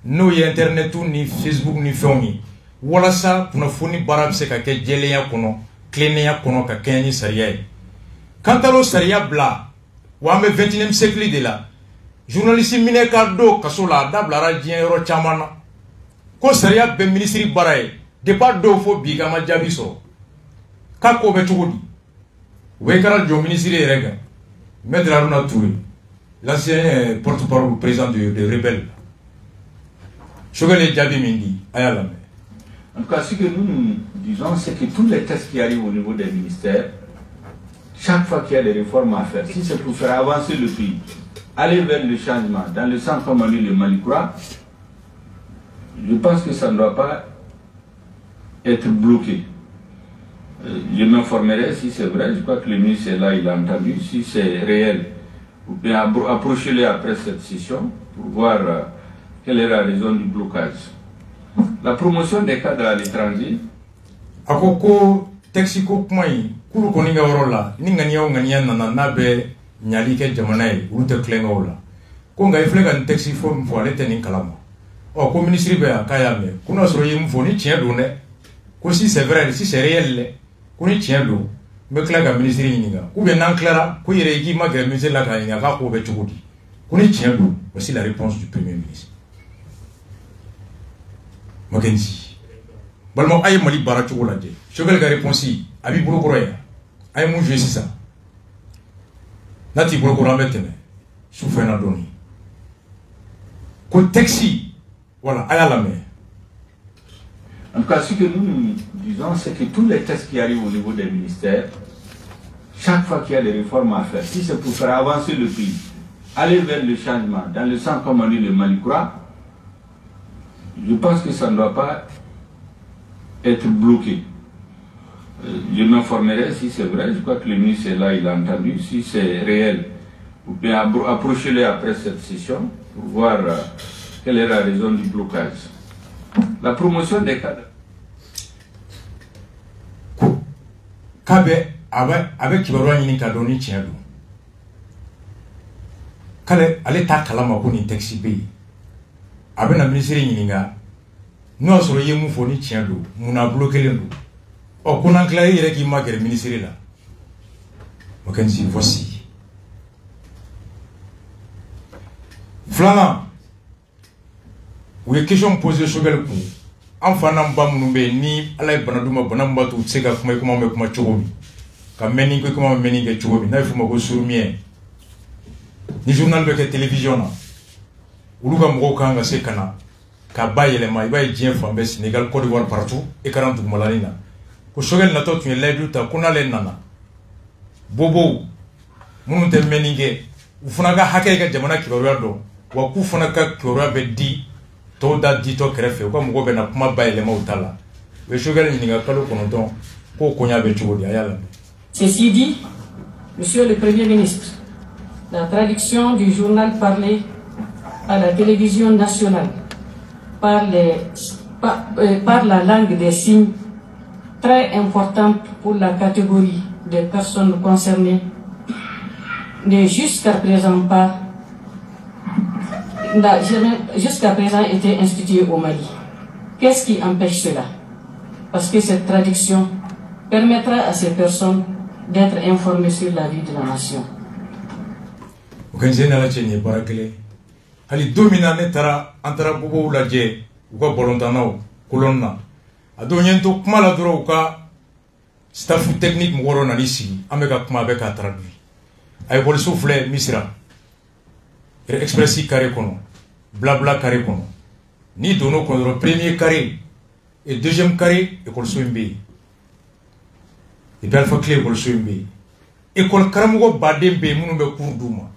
no ye internetu ni Facebook ni fenwi, walasa kunafuni bara bese ka ke jeleya kono, kleneya kono ka kenyi saria ye. Kantalo saria bla, wame 21e siècle de la, journaliste mine ka do kaso la dablara diɲɛ yɔrɔ caman na ko sariya bɛ ministre bara ye depuis do fo bi ka ma jaabi sɔrɔ k'a ko bɛ cogo di u bɛ kɛra jɔ ministre yɛrɛ kan maître Haruna Touré l'ancien porte-parole du président de rebelle Choguel ye jaabi min di a y'a lamɛn. En tout cas, ce que nous disons, c'est que tous les tests qui arrivent au niveau des ministères, chaque fois qu'il y a des réformes à faire, si c'est pour faire avancer le pays, aller vers le changement, dans le sens comme on dit le Malikura, je pense que ça ne doit pas être bloqué. Je m'informerai si c'est vrai, je crois que le ministre est là, il a entendu, si c'est réel, ou bien approchez-le après cette session pour voir quelle est la raison du blocage. La promotion des cadres à l'étranger. Akoko texiko kumai kulu koninga orola ningania ngania na be nyali ke jamanae urute klenga ola ko nga iflega ni taxi form fo alete ni kalama o ko ministre be akaya me kuna soro yim fo ni tien do ne ko si c'est vrai si c'est réel ko ni tien do me klaga ministre ni nga ko be nan clara ko yere gi magre ministre la ka nga ka ko be chugudi ko ni tien do. Voici la réponse du premier ministre Makenzi balmo ay mali bara chugula de Choguel ga réponse abi buru koroya ay mu jesi ça nati buru koro metene soufena doni ko taxi voilà aya la main. En tout cas, ce que nous disons, c'est que tous les tests qui arrivent au niveau des ministères, chaque fois qu'il y a des réformes à faire, si c'est pour faire avancer le pays, aller vers le changement, dans le sens comme on dit le Malikura, je pense que ça ne doit pas être bloqué. Je m'informerai si c'est vrai, je crois que le ministre est là, il a entendu, si c'est réel, ou bien approchez-le après cette session pour voir quelle est la raison du blocage. La promotion des cadres. Kabe avec kibarua nyini kadoni tiendo. Kale ale ta kalama ko ni taxi be. Abe na ministre nyini nga. No soro yemu fo ni tiendo, muna bloquer lendo. O kuna clair yere ki magere ministre là. Makenzi voici. Flana. Ou est question posée sur le coup. Enfin, ni ala banaduma banamba tu tsega kuma kuma me kuma chogomi. Ka meni ko kuma meni ke chogomi. Na ifuma ko surmie. Ni journal be ke télévision na. Uluga mgo kanga sekana. Ka bayele mai bay jien fambe Sénégal Côte d'Ivoire partout et 40 malalina. Ko Choguel na to tu ledu ta kuna le nana. Bobo. Munu te meninge. Ufuna ga hake ga jamana kibarua do. Wa ku funa ka kibarua be di Toda dito krefe ko mugo be na kuma bayele mautala we Choguel ni nga kalo konoton ko konya be chugodi ayala. Ceci dit, Monsieur le Premier ministre, la traduction du journal parlé à la télévision nationale par la langue des signes, très importante pour la catégorie des personnes concernées, n'est jusqu'à présent pas n'a jusqu'à présent été institué au Mali. Qu'est-ce qui empêche cela? Parce que cette traduction permettra à ces personnes d'être informées sur la vie de la nation. Ali domina ne tara antara bobo laje uka bolontanao kolonna adonyento kuma la doro uka staff technique mugoro na lisi ameka kuma beka traduit ay bol souffler misra expressi carré kono blabla carré kono ni dono kono premier carré et deuxième carré école soimbe et puis alpha clé école soimbe école karamugo badembe munu be cours duma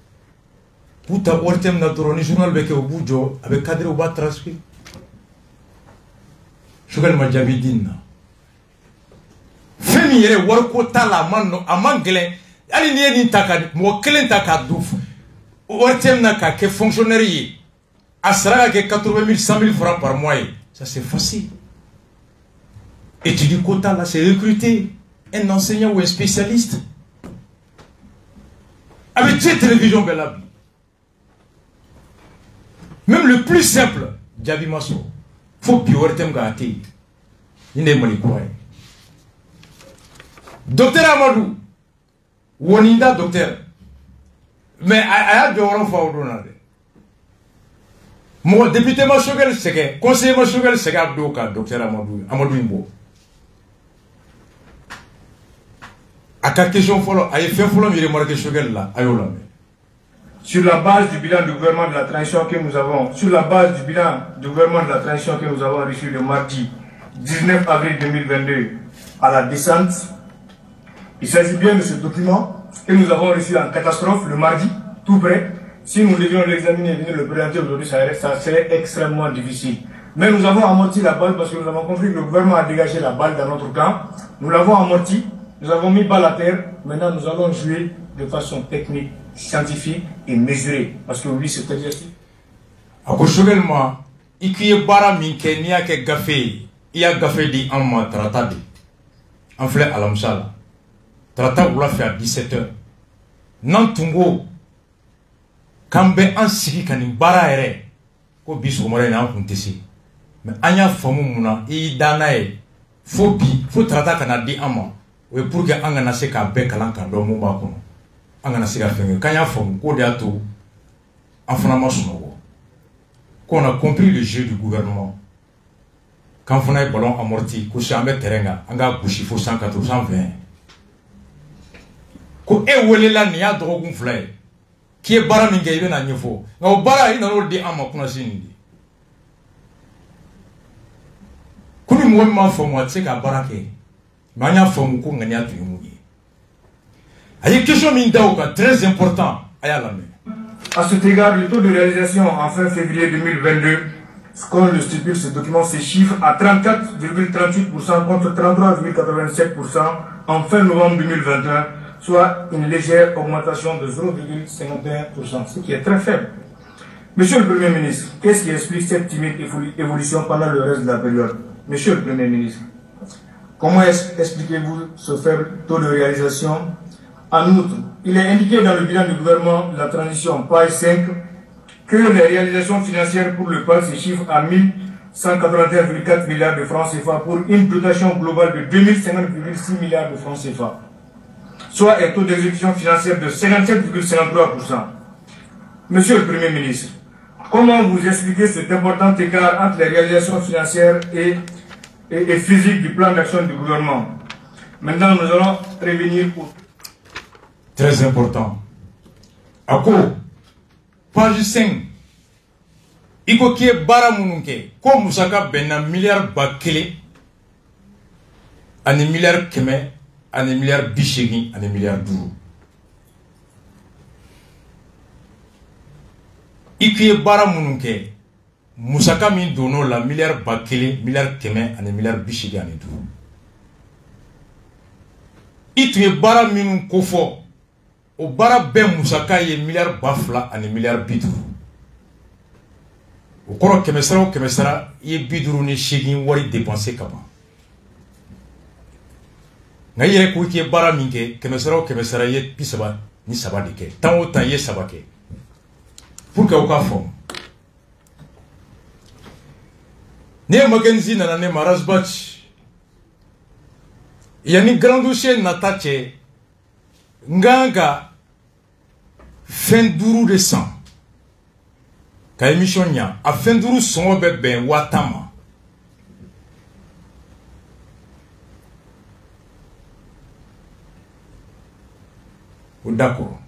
puta ortem na doro ni journal be ke obujo avec cadre oba transcrit Choguel ma jabi dinna Femi yere warko tala manno amangelen ali ni ni taka mo kelen taka douf ortem na ka ke fonctionnaire yi asra ke 80 000 100 000 francs par mois ça c'est facile. Et tu dis quota là c'est recruter un enseignant ou un spécialiste avec cette télévision belle. Même le plus simple Diaby Masso faut que ortem ga ati ine mali ko docteur Amadou woninda docteur mais aya joro fa odona de mo député Machogel seke conseiller Machogel seke abdo ka docteur Amadou Imbo aka question folo ay fait folo mi remarqué Chogel là ayola. Sur la base du bilan du gouvernement de la transition que nous avons, sur la base du bilan du gouvernement de la transition que nous avons reçu le mardi 19 avril 2022 à la descente, il s'agit bien de ce document que nous avons reçu en catastrophe le mardi, tout près. Si nous devions l'examiner et venir le présenter aujourd'hui, ça serait extrêmement difficile. Mais nous avons amorti la balle parce que nous avons compris que le gouvernement a dégagé la balle dans notre camp. Nous l'avons amorti, nous avons mis balle à terre. Maintenant, nous allons jouer de façon technique, scientifique et mesurée. Parce que oui, c'est exercice. Moi, il y a bara minke ni ake gafé, il y a gafé di amma tratade. En fait, alamsala. Trata oula fait à 17h. Nantungo, kambe ansiki kani bara ere, ko biso mora na kuntesi. Mais anya famu muna i danae, faut trata kana di amma. Oui, pour que angana se ka be kalanka do mu ba kono. Angana se ka fenge kanya famu ko de ato afana masuno. Qu'on a compris le jeu du gouvernement. Quand on a un ballon amorti, qu'on a un terrain, on a bouché, il faut 180, 120. Quand on a là, il y a un drogue flé. Qui est barra mingaïbe na niveau. On barra il n'a pas dit ama kuna sindi. Quand on a un forme, c'est qu'à barraquer. Mais on a un forme qu'on a tout mouillé. Il y a quelque chose très important à la main. À cet égard, le taux de réalisation en fin février 2022, comme le stipule ce document, se chiffre à 34,38% contre 33,87% en fin novembre 2021, soit une légère augmentation de 0,51%, ce qui est très faible. Monsieur le Premier ministre, qu'est-ce qui explique cette timide évolution pendant le reste de la période? Monsieur le Premier ministre, comment expliquez-vous ce faible taux de réalisation? En outre, il est indiqué dans le bilan du gouvernement de la transition, page 5, que les réalisations financières pour le PAL se chiffrent à 1181,4 milliards de francs CFA pour une dotation globale de 2050,6 milliards de francs CFA, soit un taux d'exécution financière de 57,53%. Monsieur le Premier ministre, comment vous expliquez cet important écart entre les réalisations financières et physiques du plan d'action du gouvernement? Maintenant, nous allons revenir pour... Très important. Ako, page 5. Iko kie bara mununke. Ko musaka bena milliard bakele. Ane milliard keme. Ane milliard bishegi. Ane milliard duru. Iko bara mununke. Musaka min dono la milliard bakele. Milliard keme. Ane milliard bishegi. Ane duru. Iko bara minun kofo. O bara ben musaka ye milliard bafla ani milliard biduru. O koro kemesara ye biduru ni shegin wari dépenser kaba. Nga yere ko ki bara minke kemesara ye pisaba ni saba dike. Tan o tan ye saba ke. Pour que o ka fo. Ne magenzi na ne marasbach. Yani grand dossier na tache nganga fin duru de sang ka émission nya a fin duru son bebe watama ou d'accord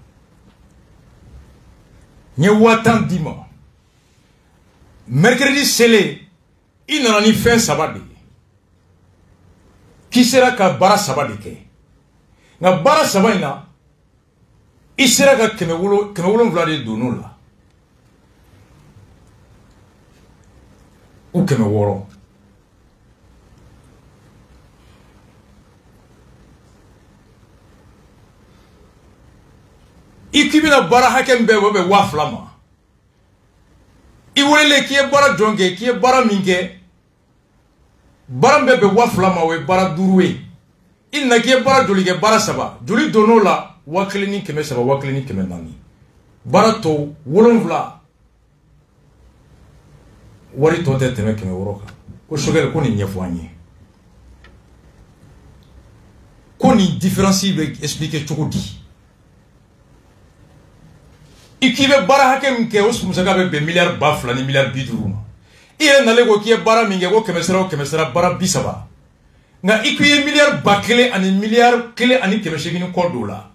nye watam dima mercredi sele il n'en a ni fin sabadi qui sera ka bara sabadi ke nga bara sabaina isera ka keme wolo vlade dono la ou keme woro ikibina bara hakem be wobe waflama iwolele ki e bara jonge ki e bara minke bara be waflama we bara duruwe inna ki e bara jolige bara saba joli dono la waklini keme saba waklini keme nani bara to wolonvla wari to tete me keme woroka ko shogel ko ni nyefwanye ko ni différence be expliquer chokodi ikibe bara hakem ke os musaka be milliard bafla ni milliard bidruma ire na lego ki bara minge ko kemesera bara bisaba nga ikuye milliard bakle ani milliard kele ani kemeshegini ko dola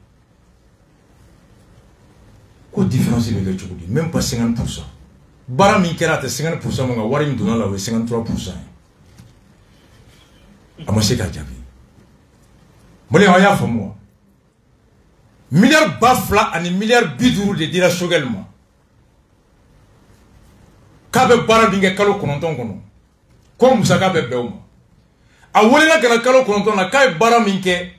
ko différence be ke chokodi même pas 50%. Bara min kera te 50% mo nga wari mi dona la we 53%. Amase ka jabi. Mole haya famo. Milliard bafla ani milliard biduru de dira shogelma. Kabe bara binge kalo kononton kono. Ko musaka be bewma. A wolela kana kalo kononton na kay bara minke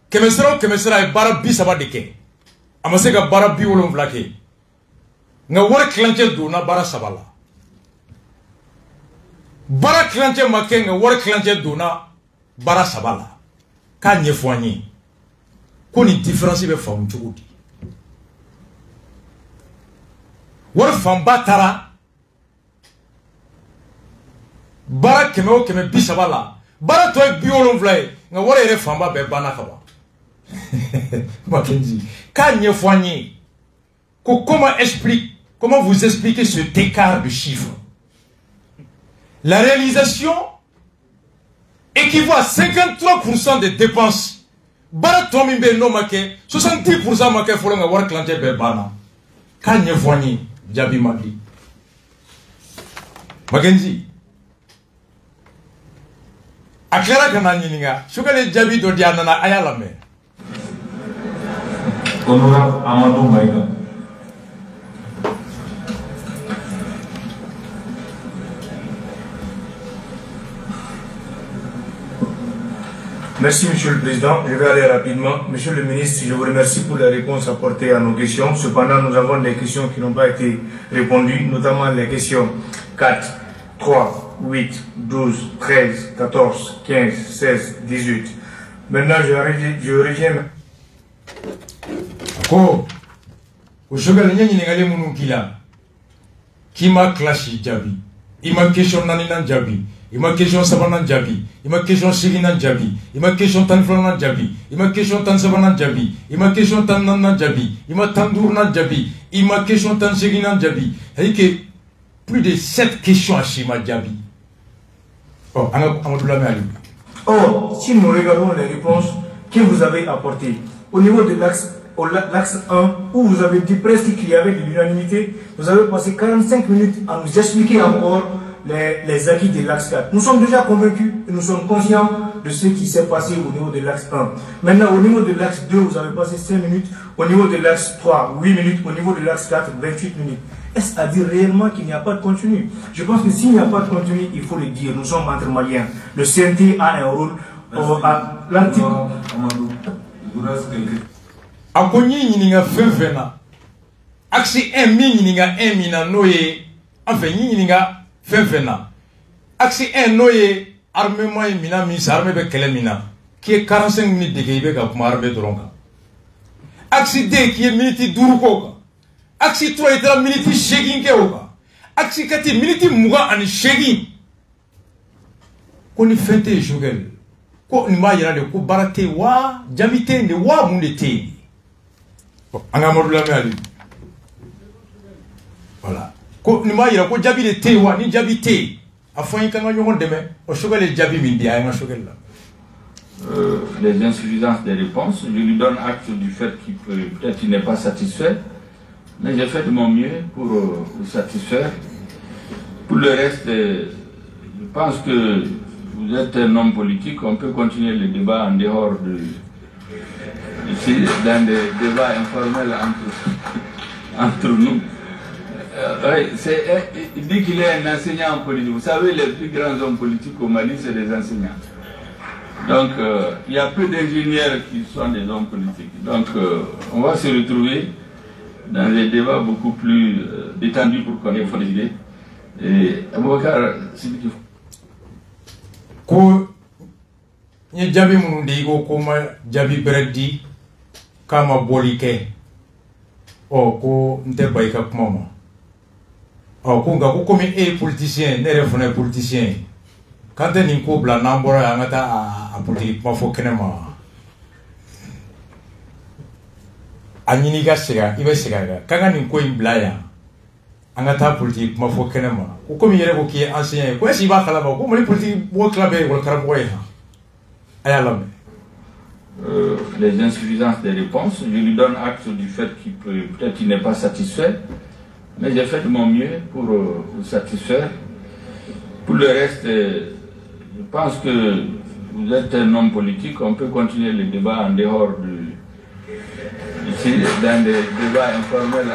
kemesera e bara bisaba deke. Amase ka bara bi wolon vlake. Nga wara klanje dona bara sabala. Bara klanje make nga wara klanje dona bara sabala. Ka nyefwanye. Ko ni différence be fam chugudi. Wara famba tara. Bara keme bisabala. Bara to e biolon vlae nga wara ere famba be bana kaba. Makenzi. Ka nyefwanye. Ko comment vous expliquez cet écart de chiffres? La réalisation équivaut à 53% des dépenses. Bara tomimbe no make 70% make folonga war klante be bana. Kanye voigni jabi mandi. Magenzi. Aklara kana nyininga. Shukale jabi do diana na ayala me. Honorable Amadou Maïga. Merci, Monsieur le Président. Je vais aller rapidement. Monsieur le Ministre, je vous remercie pour la réponse apportée à nos questions. Cependant, nous avons des questions qui n'ont pas été répondues, notamment les questions 4, 3, 8, 12, 13, 14, 15, 16, 18. Maintenant, je reviens. Ko ushogal nyenyi ngale munu kila kima clashi jabi ima question nani nan jabi ima question sabana jabi ima question sigina jabi ima question tanflana jabi ima question tan sabana jabi ima question tan nan jabi ima tandur nan jabi ima question tan sigina jabi que plus de 7 questions à Shima jabi. Oh Amadoula Ali. Oh, si nous regardons les réponses que vous avez apportées au niveau de l'axe 1, où vous avez dit presque qu'il y avait de l'unanimité, vous avez passé 45 minutes à nous expliquer encore les acquis de l'axe 4. Nous sommes déjà convaincus et nous sommes conscients de ce qui s'est passé au niveau de l'axe 1. Maintenant, au niveau de l'axe 2, vous avez passé 5 minutes, au niveau de l'axe 3, 8 minutes, au niveau de l'axe 4, 28 minutes. Est-ce à dire réellement qu'il n'y a pas de contenu? Je pense que s'il n'y a pas de contenu, il faut le dire. Nous sommes entre Maliens. Le CNT a un rôle à l'antique. Akonyi nyinga fenfena aksi mi nyinga mina noye enfin nyinga fenfena aksi noye armement mina mi armée be kele mina qui est 45 minutes de kebe ka kuma armée dronka aksi de qui est minute duru ko aksi 3 et 3 minutes shaking ke oka aksi kati minute muga ani shaking ko ni fente jogel ko ni ma yira de ko barate wa jamite ne wa munde te. Voilà. Ni ma yira ko jabi de te wa ni jabi te afan kan ngon deme o shogale jabi min dia nga shogel la. Les insuffisances des réponses, je lui donne acte du fait qu'il peut-être il n'est pas satisfait, mais j'ai fait de mon mieux pour vous satisfaire. Pour le reste, je pense que vous êtes un homme politique, on peut continuer le débat en dehors de ici, dans des débats informels entre nous. Il dit qu'il est un enseignant en politique. Vous savez, les plus grands hommes politiques au Mali, c'est des enseignants. Donc, il y a peu d'ingénieurs qui sont des hommes politiques. Donc, on va se retrouver dans des débats beaucoup plus détendus pour connaître les idées. Et Aboubacar, c'est ce qu'il faut. Ko ni jabi munundi ko koma jabi beredi kama bolike o ko nte bayka kuma o ko nga ko comme politicien ne refone politicien quand ni ko bla nambora ngata a politique ma fo kenema anyini ga siga ibe siga ga kanga ni ko imblaya angata politique ma fo kenema ko comme yere ko ki ancien ko si ba kala ba ko mali politique bo clubé wala karabo ya ayala les insuffisances des réponses, je lui donne acte du fait qu'il peut-être qu'il n'est pas satisfait, mais j'ai fait de mon mieux pour vous satisfaire. Pour le reste, je pense que vous êtes un homme politique, on peut continuer le débat en dehors ici, dans des débats informels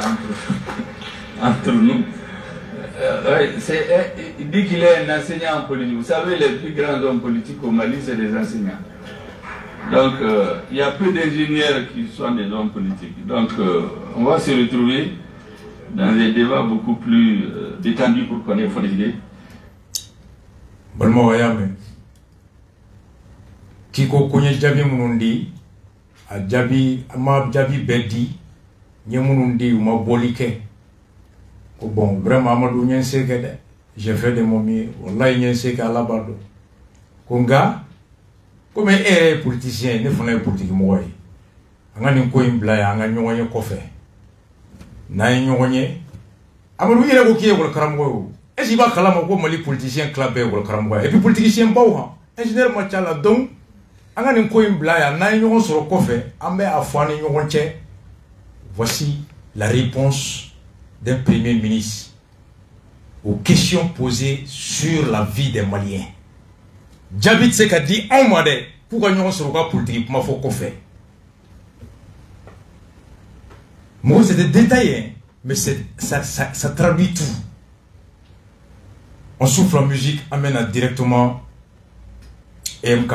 entre nous. Il dit qu'il est un enseignant en politique. Vous savez, les plus grands hommes politiques au Mali, c'est des enseignants. Donc, il y a peu d'ingénieurs qui sont des hommes politiques. Donc, on va se retrouver dans des débats beaucoup plus détendus pour connaître les idées. Balma wayame kiko konye jabi munundi a jabi ama jabi bedi nye munundi uma bolike ko bon vraiment amadou nyen sekede j'ai fait de mon mieux wallahi nyen seke ala bardo ko nga comme politicien ne fona politique mo way anga ni ko imbla ya anga nyonye ko fe na nyonye amadou yele ko kiye ko karamgo et si va kalama ko mali politicien clubé wala karamgo et puis politicien baw ingénieur machala donc anga ni ko imbla ya na nyon soro ko fe ambe afani nyonche. Voici la réponse d'un premier ministre aux questions posées sur la vie des Maliens. Djabit Sek a dit un mois de pourquoi nous sommes sur politique ma faut qu'on fait. Moi c'est des détails mais ça traduit tout. On souffle la musique, amène directement EMK.